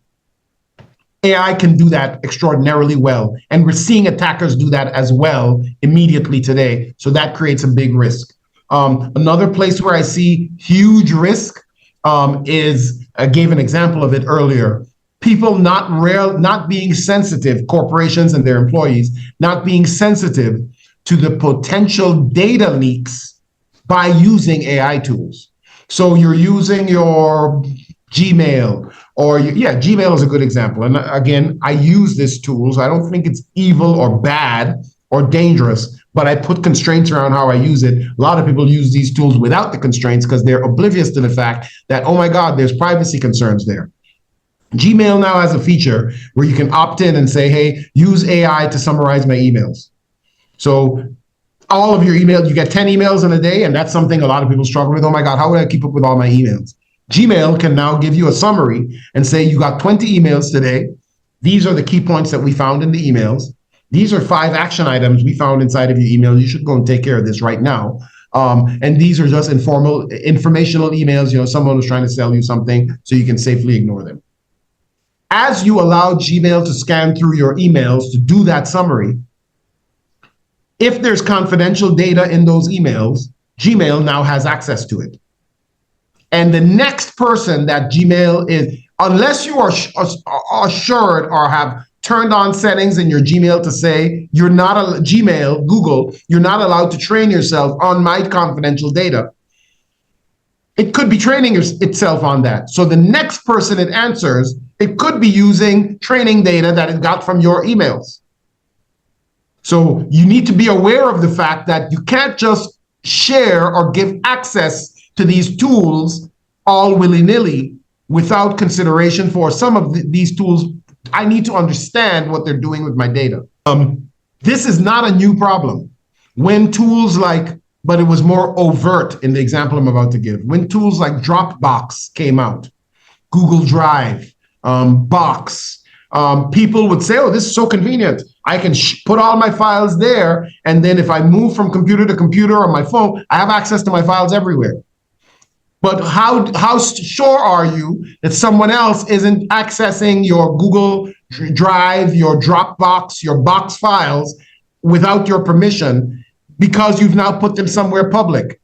AI can do that extraordinarily well, and we're seeing attackers do that as well immediately today, so that creates a big risk. Another place where I see huge risk is, I gave an example of it earlier, people not being sensitive, corporations and their employees, not being sensitive to the potential data leaks by using AI tools. So you're using your Gmail, or Gmail is a good example. And again, I use this tool, so I don't think it's evil or bad or dangerous, but I put constraints around how I use it. A lot of people use these tools without the constraints because they're oblivious to the fact that, oh my God, there's privacy concerns there. Gmail now has a feature where you can opt in and say, hey, use AI to summarize my emails. So all of your emails, you get 10 emails in a day, and that's something a lot of people struggle with. Oh my God, how would I keep up with all my emails? Gmail can now give you a summary and say, you got 20 emails today. These are the key points that we found in the emails. These are 5 action items we found inside of your email. You should go and take care of this right now. And these are just informational emails. Someone was trying to sell you something, so you can safely ignore them. As you allow Gmail to scan through your emails to do that summary, if there's confidential data in those emails, Gmail now has access to it. And the next person that Gmail is, unless you are assured or have turned on settings in your Gmail to say you're not Gmail, Google, you're not allowed to train yourself on my confidential data, it could be training itself on that. So the next person it answers, it could be using training data that it got from your emails. So you need to be aware of the fact that you can't just share or give access to these tools all willy-nilly without consideration for some of these tools. I need to understand what they're doing with my data. This is not a new problem. When tools like, but it was more overt in the example I'm about to give, when tools like Dropbox came out, Google Drive, Box, people would say, oh, this is so convenient. I can put all my files there, and then if I move from computer to computer on my phone, I have access to my files everywhere. But how sure are you that someone else isn't accessing your Google Drive, your Dropbox, your box files without your permission because you've now put them somewhere public?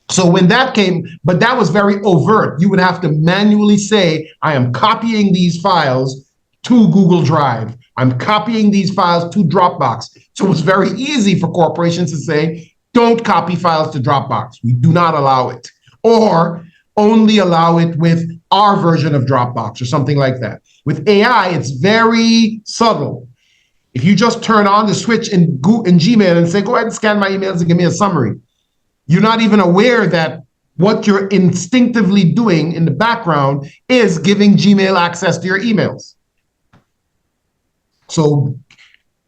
So when that came, but that was very overt. You would have to manually say, I am copying these files to Google Drive. I'm copying these files to Dropbox. So it was very easy for corporations to say, don't copy files to Dropbox. We do not allow it. Or only allow it with our version of Dropbox or something like that. With AI, it's very subtle. If you just turn on the switch in Gmail and say, go ahead and scan my emails and give me a summary, you're not even aware that what you're instinctively doing in the background is giving Gmail access to your emails. So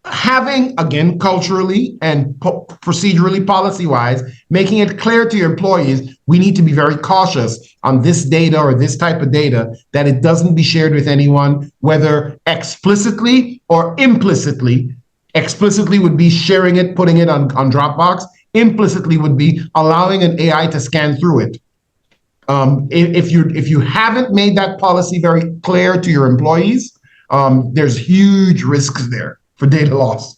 having, again, culturally and procedurally, policy-wise, making it clear to your employees, we need to be very cautious on this data or this type of data, that it doesn't be shared with anyone, whether explicitly or implicitly. Explicitly would be sharing it, putting it on Dropbox. Implicitly would be allowing an AI to scan through it. If you haven't made that policy very clear to your employees, there's huge risks there for data loss.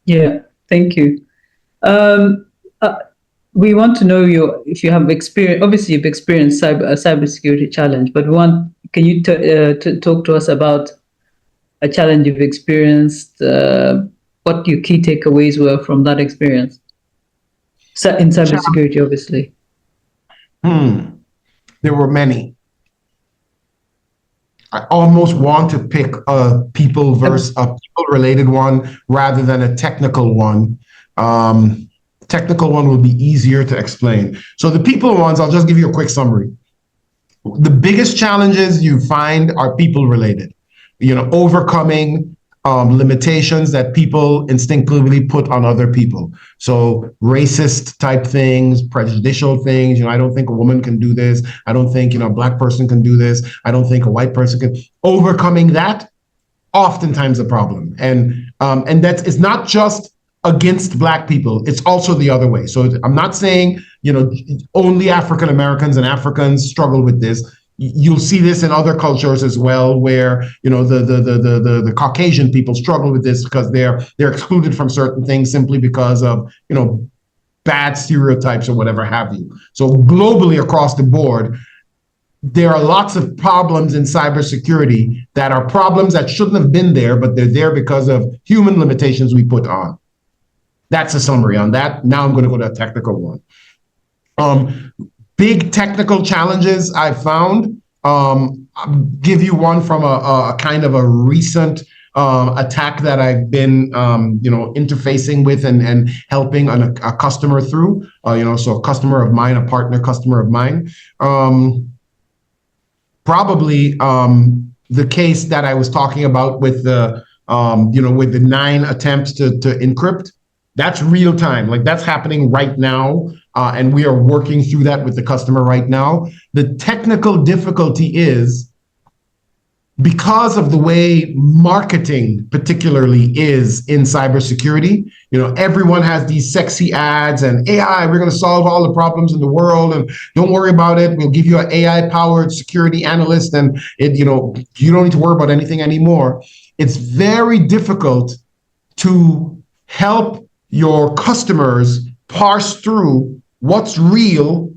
Yeah, thank you. We want to know if you have experience. Obviously, you've experienced a cybersecurity challenge, but can you talk to us about a challenge you've experienced? What your key takeaways were from that experience in cybersecurity, obviously. There were many. I almost want to pick a people-related one rather than a technical one. Technical one will be easier to explain. So the people ones, I'll just give you a quick summary. The biggest challenges you find are people-related. Overcoming limitations that people instinctively put on other people. So racist type things, prejudicial things. I don't think a woman can do this. I don't think, a black person can do this. I don't think a white person can. Overcoming that, oftentimes a problem. And it's not just against black people. It's also the other way. So I'm not saying, only African Americans and Africans struggle with this. You'll see this in other cultures as well, where the Caucasian people struggle with this because they're excluded from certain things simply because of bad stereotypes or whatever have you. So globally across the board, there are lots of problems in cybersecurity that are problems that shouldn't have been there, but they're there because of human limitations we put on. That's a summary on that. Now I'm going to go to a technical one. Big technical challenges I found. I'll give you one from a kind of a recent attack that I've been, interfacing with and helping a customer through. So a customer of mine, a partner customer of mine. Probably the case that I was talking about with the, with the 9 attempts to encrypt. That's real time, like that's happening right now. And we are working through that with the customer right now. The technical difficulty is because of the way marketing particularly is in cybersecurity. Everyone has these sexy ads and AI, we're going to solve all the problems in the world and don't worry about it. We'll give you an AI powered security analyst and you don't need to worry about anything anymore. It's very difficult to help your customers parse through what's real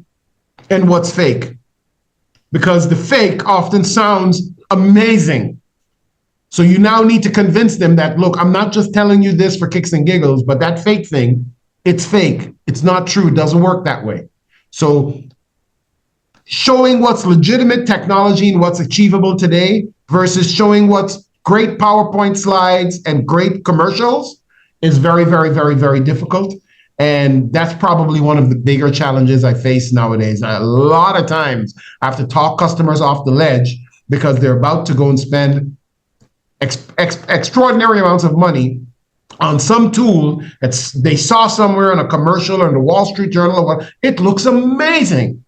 and what's fake, because the fake often sounds amazing. So you now need to convince them that, look, I'm not just telling you this for kicks and giggles, but that fake thing, it's fake. It's not true. It doesn't work that way. So showing what's legitimate technology and what's achievable today versus showing what's great PowerPoint slides and great commercials is very, very, very, very difficult. And that's probably one of the bigger challenges I face nowadays. A lot of times I have to talk customers off the ledge because they're about to go and spend extraordinary amounts of money on some tool that they saw somewhere in a commercial or in the Wall Street Journal or what. It looks amazing.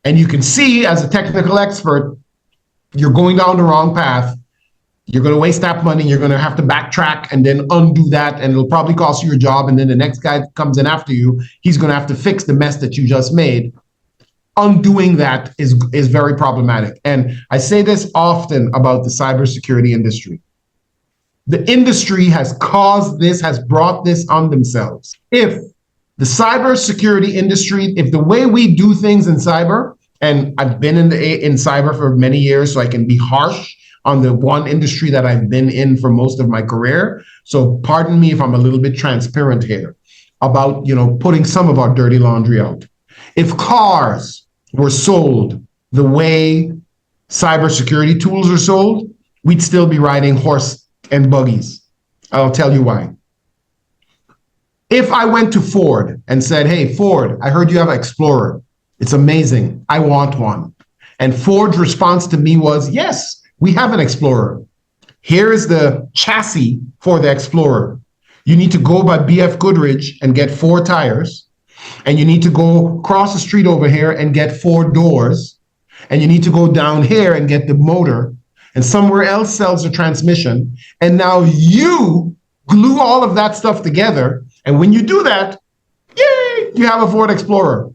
And you can see as a technical expert, you're going down the wrong path. You're going to waste that money. You're going to have to backtrack and then undo that, and it'll probably cost you your job. And then the next guy that comes in after you, he's going to have to fix the mess that you just made. Undoing that is very problematic. And I say this often about the cybersecurity industry. The industry has caused this, has brought this on themselves. If the cybersecurity industry, if the way we do things in cyber, and I've been in cyber for many years, so I can be harsh on the one industry that I've been in for most of my career. So pardon me if I'm a little bit transparent here about, putting some of our dirty laundry out. If cars were sold the way cybersecurity tools are sold, we'd still be riding horse and buggies. I'll tell you why. If I went to Ford and said, hey, Ford, I heard you have an Explorer. It's amazing. I want one. And Ford's response to me was, yes, we have an Explorer. Here is the chassis for the Explorer. You need to go by BF Goodrich and get 4 tires. And you need to go across the street over here and get 4 doors. And you need to go down here and get the motor. And somewhere else sells the transmission. And now you glue all of that stuff together. And when you do that, yay, you have a Ford Explorer.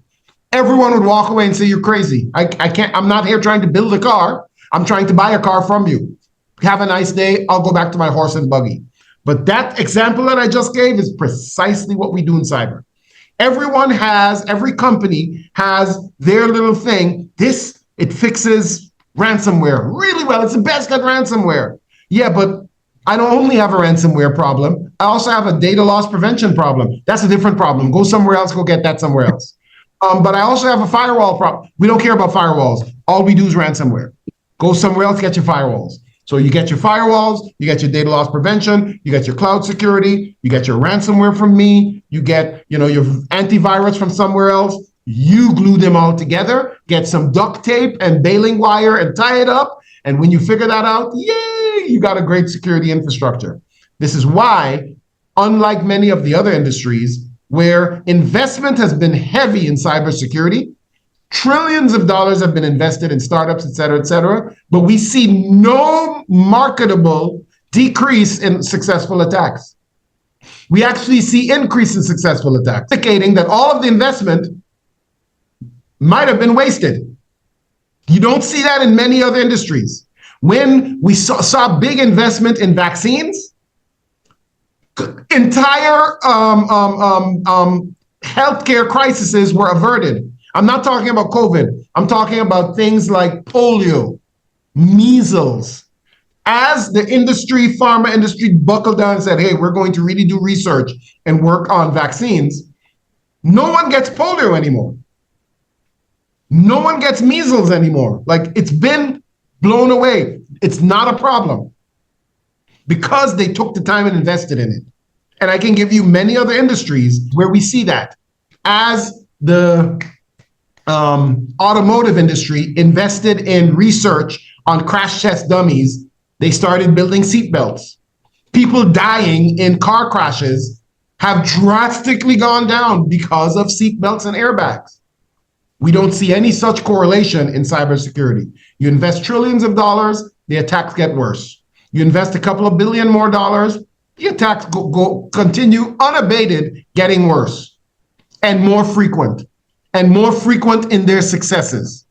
Everyone would walk away and say, you're crazy. I'm not here trying to build a car. I'm trying to buy a car from you. Have a nice day. I'll go back to my horse and buggy. But that example that I just gave is precisely what we do in cyber. Every company has their little thing. It fixes ransomware really well. It's the best at ransomware. Yeah, but I don't only have a ransomware problem. I also have a data loss prevention problem. That's a different problem. Go somewhere else, go get that somewhere else. But I also have a firewall problem. We don't care about firewalls. All we do is ransomware. Go somewhere else, get your firewalls. So you get your firewalls, you get your data loss prevention, you get your cloud security, you get your ransomware from me, you get, your antivirus from somewhere else. You glue them all together, get some duct tape and baling wire and tie it up. And when you figure that out, yay, you got a great security infrastructure. This is why, unlike many of the other industries where investment has been heavy in cybersecurity, trillions of dollars have been invested in startups, et cetera, but we see no marketable decrease in successful attacks. We actually see increase in successful attacks, indicating that all of the investment might have been wasted. You don't see that in many other industries. When we saw big investment in vaccines, entire healthcare crises were averted. I'm not talking about COVID. I'm talking about things like polio, measles. As the pharma industry buckled down and said, hey, we're going to really do research and work on vaccines, no one gets polio anymore. No one gets measles anymore. Like, it's been blown away. It's not a problem because they took the time and invested in it. And I can give you many other industries where we see that. As the automotive industry invested in research on crash test dummies, they started building seatbelts. People dying in car crashes have drastically gone down because of seatbelts and airbags. We don't see any such correlation in cybersecurity. You invest trillions of dollars, the attacks get worse. You invest a couple of billion more dollars, the attacks continue unabated, getting worse and more frequent in their successes.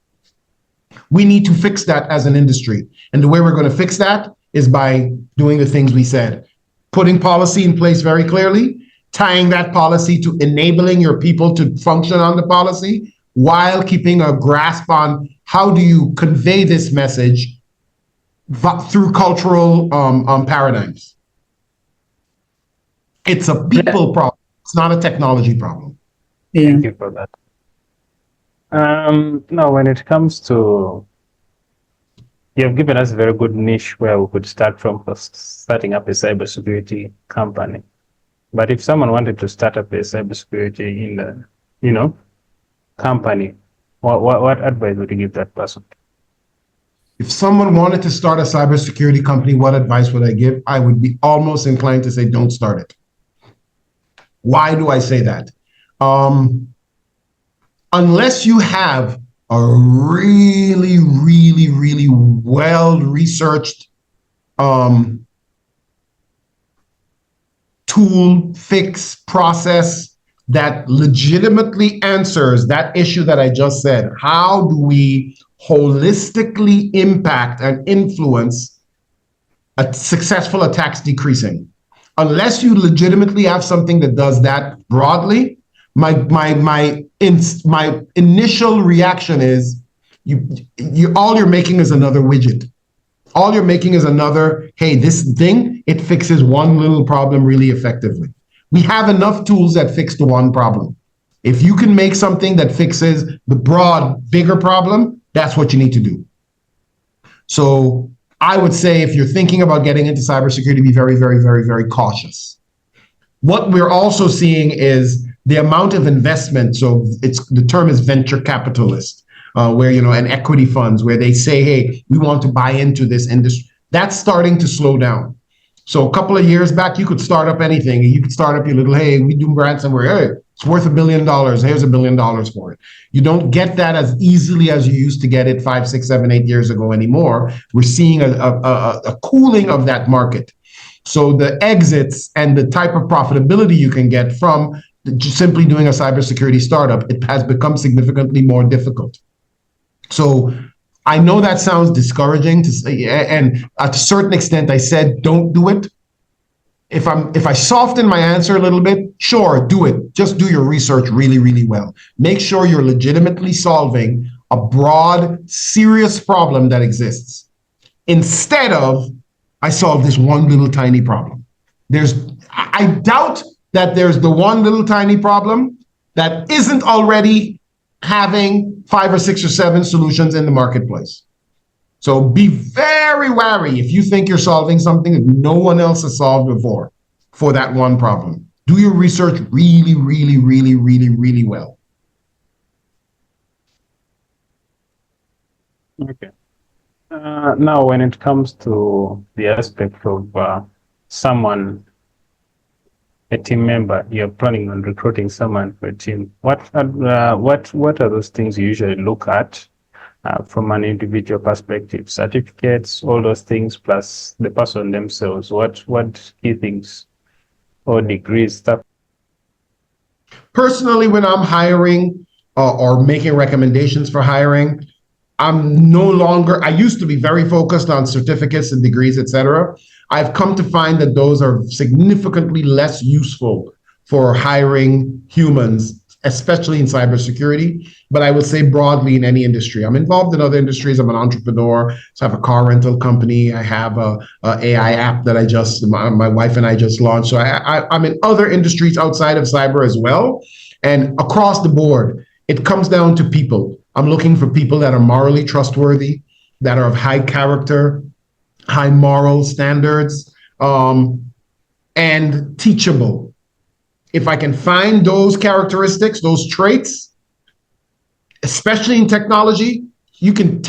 We need to fix that as an industry. And the way we're going to fix that is by doing the things we said. Putting policy in place very clearly, tying that policy to enabling your people to function on the policy, while keeping a grasp on how do you convey this message through cultural paradigms. It's a people problem. It's not a technology problem. Yeah. Thank you for that. Now, when it comes to, you have given us a very good niche where we could start from for starting up a cybersecurity company. But if someone wanted to start up a cybersecurity in the, company, what advice would you give that person? If someone wanted to start a cybersecurity company, what advice would I give? I would be almost inclined to say, don't start it. Why do I say that? Unless you have a really, really, really well-researched tool, fix, process that legitimately answers that issue that I just said. How do we holistically impact and influence a successful attacks decreasing? Unless you legitimately have something that does that broadly, my initial reaction is all you're making is another widget. All you're making is another, hey, this thing, it fixes one little problem really effectively. We have enough tools that fix the one problem. If you can make something that fixes the broad, bigger problem, that's what you need to do. So I would say if you're thinking about getting into cybersecurity, be very, very, very, very cautious. What we're also seeing is the amount of investment. So the term is venture capitalist. Where, and equity funds where they say, hey, we want to buy into this industry. That's starting to slow down. So a couple of years back, you could start up anything. You could start up your little, hey, we do ransomware. Hey, it's worth $1 billion. Here's $1 billion for it. You don't get that as easily as you used to get it 5, 6, 7, 8 years ago anymore. We're seeing a cooling of that market. So the exits and the type of profitability you can get from simply doing a cybersecurity startup, it has become significantly more difficult. So I know that sounds discouraging to say, and at a certain extent, I said, don't do it. If I soften my answer a little bit, sure, do it. Just do your research really, really well. Make sure you're legitimately solving a broad, serious problem that exists. Instead of, I solved this one little tiny problem. I doubt that there's the one little tiny problem that isn't already having 5 or 6 or 7 solutions in the marketplace. So be very wary if you think you're solving something that no one else has solved before for that one problem. Do your research really, really, really, really, really well. Okay. Now, when it comes to the aspect of someone, a team member, you're planning on recruiting someone for a team. What are those things you usually look at from an individual perspective? Certificates, all those things, plus the person themselves. What key things or degrees stuff? Personally, when I'm hiring or making recommendations for hiring, I'm no longer, I used to be very focused on certificates and degrees, etc. I've come to find that those are significantly less useful for hiring humans, especially in cybersecurity, but I would say broadly in any industry. I'm involved in other industries. I'm an entrepreneur, so I have a car rental company. I have a AI app that my wife and I just launched. So I'm in other industries outside of cyber as well. And across the board, it comes down to people. I'm looking for people that are morally trustworthy, that are of high character, high moral standards, and teachable. If I can find those characteristics, those traits, especially in technology, you can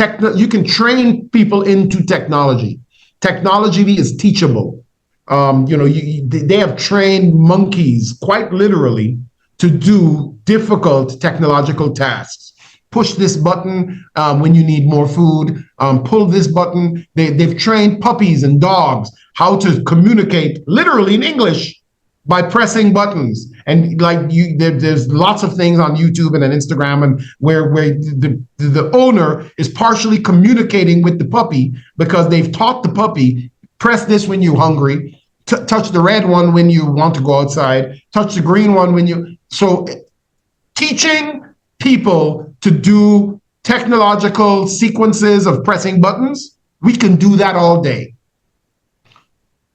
train people into technology. Technology is teachable. They have trained monkeys, quite literally, to do difficult technological tasks. Push this button when you need more food, pull this button. They've trained puppies and dogs how to communicate literally in English by pressing buttons. And there's lots of things on YouTube and on Instagram and where the owner is partially communicating with the puppy because they've taught the puppy, press this when you're hungry, touch the red one when you want to go outside, touch the green one when you... So teaching people to do technological sequences of pressing buttons, we can do that all day.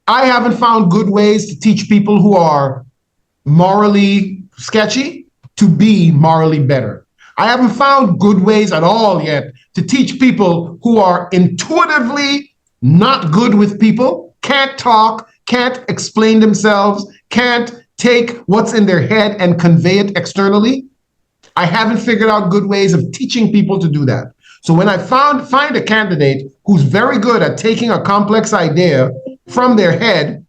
I haven't found good ways to teach people who are morally sketchy to be morally better. I haven't found good ways at all yet to teach people who are intuitively not good with people, can't talk, can't explain themselves, can't take what's in their head and convey it externally. I haven't figured out good ways of teaching people to do that. So when I find a candidate who's very good at taking a complex idea from their head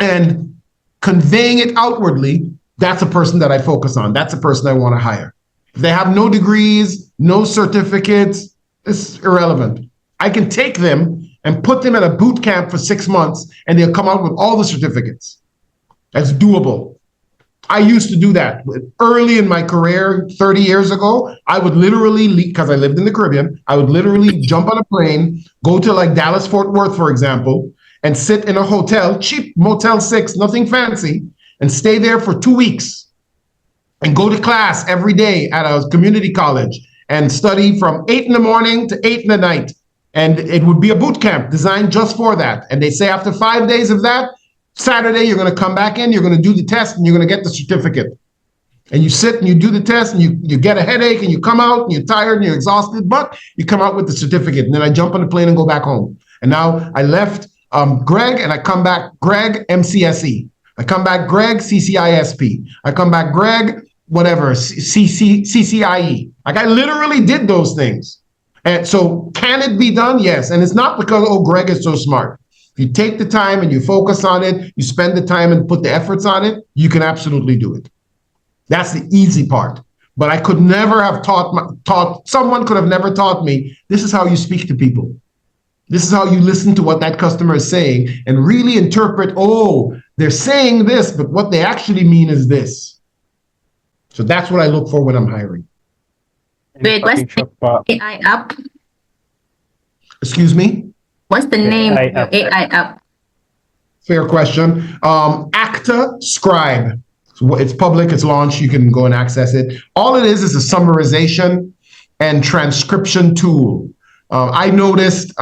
and conveying it outwardly, that's a person that I focus on. That's a person I want to hire. If they have no degrees, no certificates, it's irrelevant. I can take them and put them in a boot camp for 6 months, and they'll come out with all the certificates. That's doable. I used to do that. Early in my career, 30 years ago, I would literally, because I lived in the Caribbean, I would literally jump on a plane, go to like Dallas, Fort Worth, for example, and sit in a hotel, cheap Motel 6, nothing fancy, and stay there for 2 weeks and go to class every day at a community college and study from 8 in the morning to 8 in the night. And it would be a boot camp designed just for that. And they say after 5 days of that, Saturday, you're going to come back in, you're going to do the test, and you're going to get the certificate. And you sit and you do the test, and you get a headache, and you come out, and you're tired, and you're exhausted, but you come out with the certificate. And then I jump on the plane and go back home. And now I left Greg, and I come back Greg MCSE. I come back Greg CCISP. I come back Greg whatever CCIE. Like I literally did those things. And so can it be done? Yes. And it's not because, oh, Greg is so smart. If you take the time and you focus on it, you spend the time and put the efforts on it, you can absolutely do it. That's the easy part. But I could never have someone could have never taught me, this is how you speak to people. This is how you listen to what that customer is saying and really interpret, oh, they're saying this, but what they actually mean is this. So that's what I look for when I'm hiring. Wait, what's the AI app? Excuse me? What's the name of your AI app? Fair question. Actascribe. It's public, it's launched, you can go and access it. All it is a summarization and transcription tool. I noticed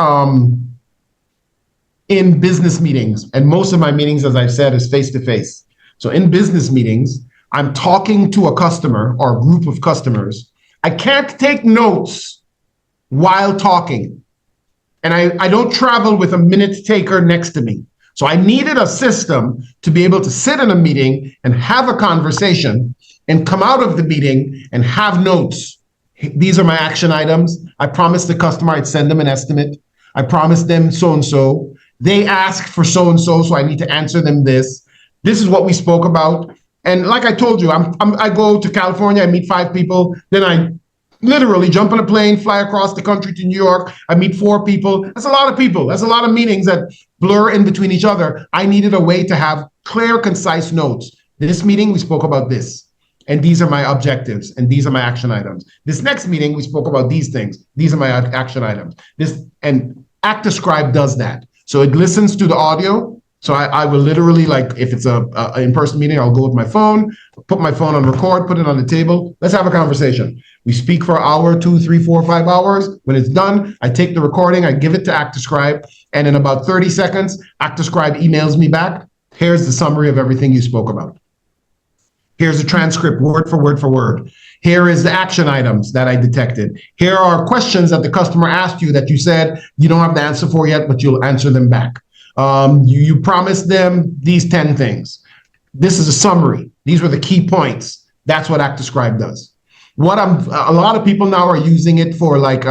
in business meetings, and most of my meetings, as I've said, is face-to-face. So in business meetings, I'm talking to a customer or a group of customers. I can't take notes while talking. And I don't travel with a minute taker next to me. So I needed a system to be able to sit in a meeting and have a conversation and come out of the meeting and have notes. These are my action items. I promised the customer I'd send them an estimate. I promised them so-and-so. They asked for so-and-so, so I need to answer them this. This is what we spoke about. And like I told you, I go to California, I meet 5 people, then I literally jump on a plane, fly across the country to New York. I meet 4 people. That's a lot of people. That's a lot of meetings that blur in between each other. I needed a way to have clear, concise notes. This meeting, we spoke about this. And these are my objectives. And these are my action items. This next meeting, we spoke about these things. These are my action items. And Actascribe does that. So it listens to the audio. So I will literally, like, if it's a in-person meeting, I'll go with my phone, put my phone on record, put it on the table. Let's have a conversation. We speak for an hour, 2, 3, 4, 5 hours. When it's done, I take the recording, I give it to Actascribe, and in about 30 seconds, Actascribe emails me back. Here's the summary of everything you spoke about. Here's a transcript, word for word for word. Here is the action items that I detected. Here are questions that the customer asked you that you said you don't have the answer for yet, but you'll answer them back. You promised them these 10 things. This is a summary. These were the key points. That's what Actascribe does. A lot of people now are using it for like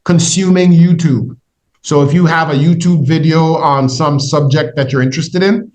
consuming YouTube. So if you have a YouTube video on some subject that you're interested in,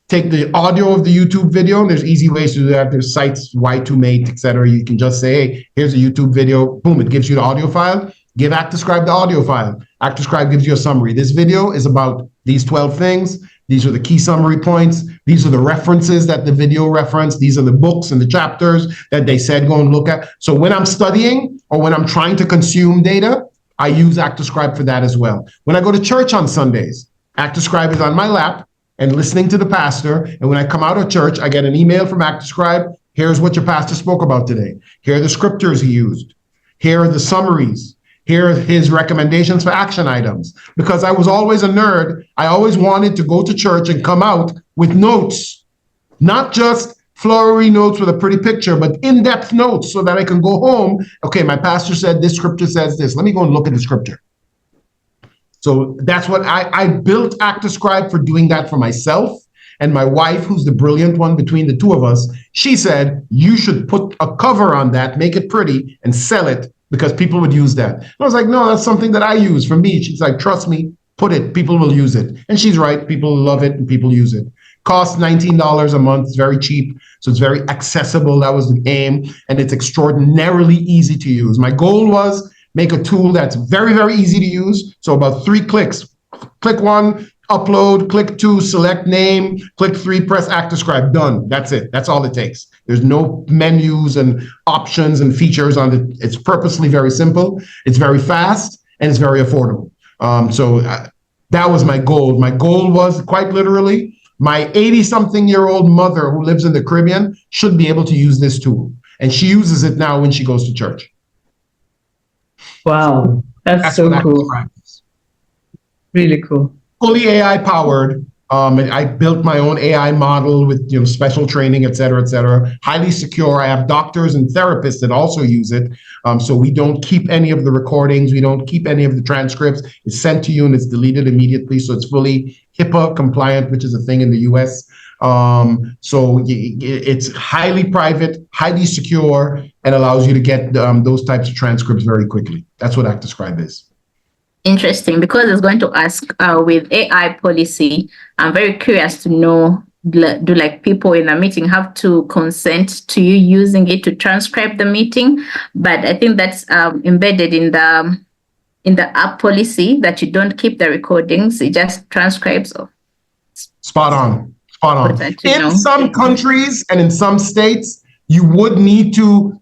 take the audio of the YouTube video, and there's easy ways to do that. There's sites, Y2Mate, etc. You can just say, hey, here's a YouTube video. Boom, it gives you the audio file. Give Actascribe the audio file. Actascribe gives you a summary. This video is about these 12 things. These are the key summary points. These are the references that the video referenced. These are the books and the chapters that they said go and look at. So when I'm studying or when I'm trying to consume data, I use Actascribe for that as well. When I go to church on Sundays, Actascribe is on my lap and listening to the pastor. And when I come out of church, I get an email from Actascribe. Here's what your pastor spoke about today. Here are the scriptures he used. Here are the summaries. Here are his recommendations for action items. Because I was always a nerd, I always wanted to go to church and come out with notes, not just flowery notes with a pretty picture, but in-depth notes so that I can go home. Okay, my pastor said this scripture says this. Let me go and look at the scripture. So that's what I built Actascribe for doing that for myself. And my wife, who's the brilliant one between the two of us, she said, you should put a cover on that, make it pretty, and sell it, because people would use that. And I was like, no, that's something that I use for me. She's like, trust me, put it, people will use it. And she's right, people love it and people use it. Costs $19 a month, it's very cheap. So it's very accessible, that was the aim. And it's extraordinarily easy to use. My goal was make a tool that's very, very easy to use. So about 3 clicks. Click 1, upload, click 2, select name, click 3, press Actascribe, done. That's it. That's all it takes. There's no menus and options and features on it. It's purposely very simple. It's very fast and it's very affordable. That was my goal. My goal was quite literally my 80-something-year-old mother who lives in the Caribbean should be able to use this tool. And she uses it now when she goes to church. Wow, that's so cool. Really cool. Fully AI powered. I built my own AI model with special training, et cetera, et cetera. Highly secure. I have doctors and therapists that also use it. So we don't keep any of the recordings. We don't keep any of the transcripts. It's sent to you and it's deleted immediately. So it's fully HIPAA compliant, which is a thing in the US. So it's highly private, highly secure, and allows you to get those types of transcripts very quickly. That's what Actascribe is. Interesting, because I was going to ask with AI policy, I'm very curious to know, do like people in a meeting have to consent to you using it to transcribe the meeting? But I think that's embedded in the app policy that you don't keep the recordings, it just transcribes. Spot on. Spot on. In some countries and in some states, you would need to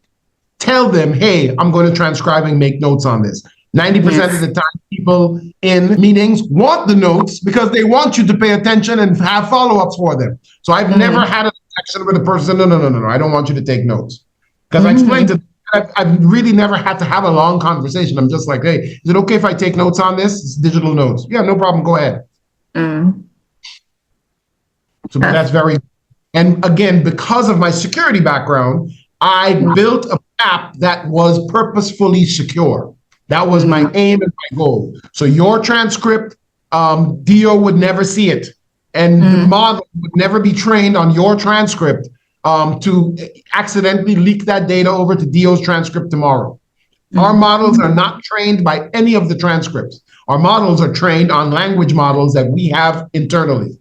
tell them, hey, I'm going to transcribe and make notes on this. 90% of the time, people in meetings want the notes because they want you to pay attention and have follow-ups for them. So I've never had an interaction with a person, no, I don't want you to take notes. Because I explained to them, I've really never had to have a long conversation. I'm just like, hey, is it okay if I take notes on this? It's digital notes. Yeah, no problem, go ahead. So that's very, and again, because of my security background, I built an app that was purposefully secure. That was my aim and my goal. So your transcript, Dio would never see it. And the model would never be trained on your transcript to accidentally leak that data over to Dio's transcript tomorrow. Our models are not trained by any of the transcripts. Our models are trained on language models that we have internally.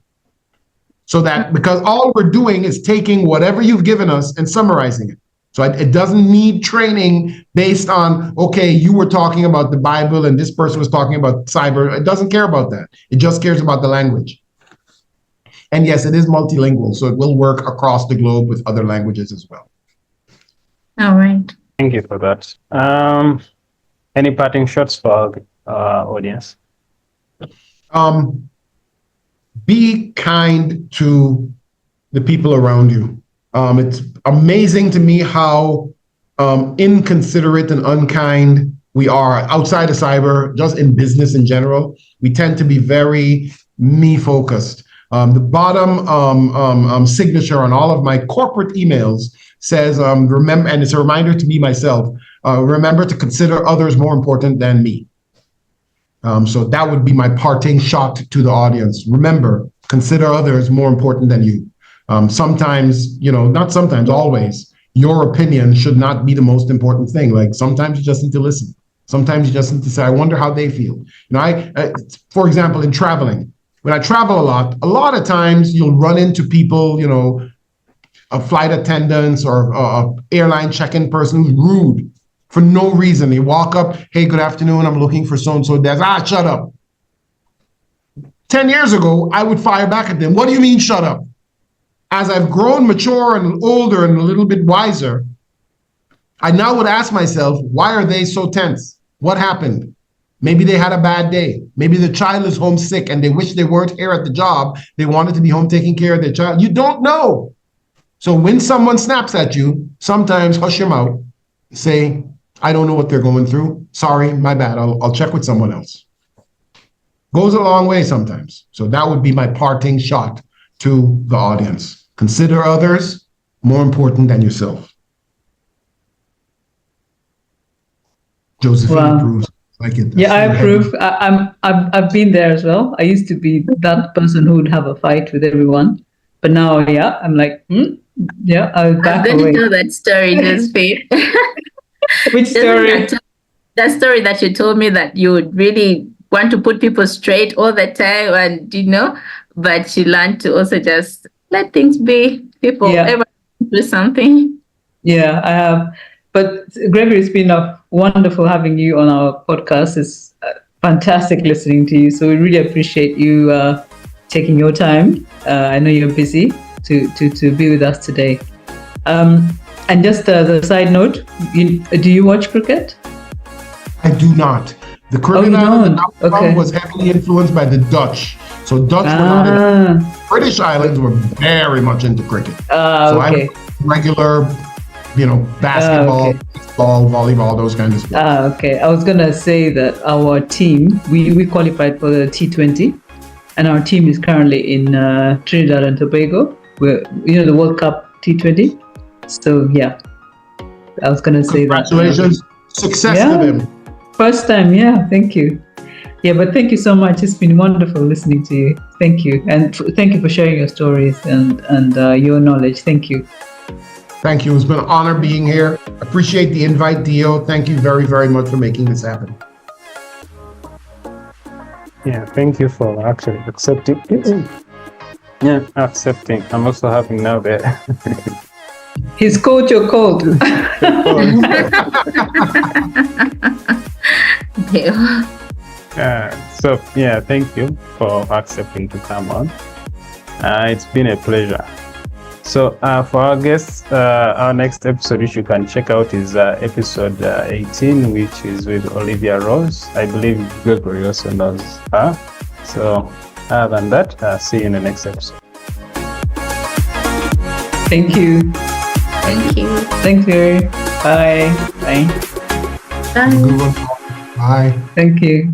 So that, because all we're doing is taking whatever you've given us and summarizing it. So it doesn't need training based on, okay, you were talking about the Bible and this person was talking about cyber. It doesn't care about that. It just cares about the language. And yes, it is multilingual, so it will work across the globe with other languages as well. All right. Thank you for that. Any parting shots for our audience? Be kind to the people around you. It's amazing to me how inconsiderate and unkind we are outside of cyber, just in business in general. We tend to be very me-focused. The bottom signature on all of my corporate emails says, remember, and it's a reminder to me myself, remember to consider others more important than me. So that would be my parting shot to the audience. Remember, consider others more important than you. Sometimes, not sometimes, always, your opinion should not be the most important thing. Like sometimes you just need to listen. Sometimes you just need to say, I wonder how they feel. For example, in traveling, when I travel a lot of times you'll run into people, a flight attendants or a airline check-in person who's rude for no reason. They walk up, hey, good afternoon, I'm looking for so-and-so desk. Shut up. 10 years ago, I would fire back at them. What do you mean, shut up? As I've grown mature and older and a little bit wiser, I now would ask myself, why are they so tense? What happened? Maybe they had a bad day. Maybe the child is homesick and they wish they weren't here at the job. They wanted to be home taking care of their child. You don't know. So when someone snaps at you, sometimes hush your mouth, say, I don't know what they're going through. Sorry, my bad. I'll check with someone else. Goes a long way sometimes. So that would be my parting shot to the audience. Consider others more important than yourself. Josephine approves. Like it. Yeah, I approve. I've been there as well. I used to be that person who would have a fight with everyone, but now, I'm like, yeah, I'll back away. I'm going to tell that story, Josephine. Which story? That story that you told me that you would really want to put people straight all the time, and but you learned to also just let things be. People ever do something. Yeah, I have. But Gregory, it's been wonderful having you on our podcast. It's fantastic listening to you. So we really appreciate you taking your time. I know you're busy to be with us today. And just as a side note, do you watch cricket? I do not. The Caribbean you island don't? Okay. was heavily influenced by the Dutch. So Dutch were not, British islands were very much into cricket. So okay. I regular, basketball, baseball, volleyball, those kinds of sports. Okay. I was gonna say that our team, we qualified for the T20, and our team is currently in Trinidad and Tobago, where the World Cup T20. So yeah, I was gonna say that. Congratulations, success to them. First time, yeah. Thank you. Yeah, but thank you so much. It's been wonderful listening to you. Thank you, and thank you for sharing your stories and your knowledge. Thank you. Thank you. It's been an honor being here. Appreciate the invite, Dio. Thank you very, very much for making this happen. Yeah, thank you for actually accepting. Yeah, accepting. I'm also happy now that His coach or cold. So yeah, thank you for accepting to come on. It's been a pleasure. So for our guests, our next episode which you can check out is episode 18, which is with Olivia Rose. I believe Gregory also knows her. So other than that, see you in the next episode. Thank you. Thank you. Thanks, Gary. Bye. Bye. Bye. Good one. Bye. Thank you.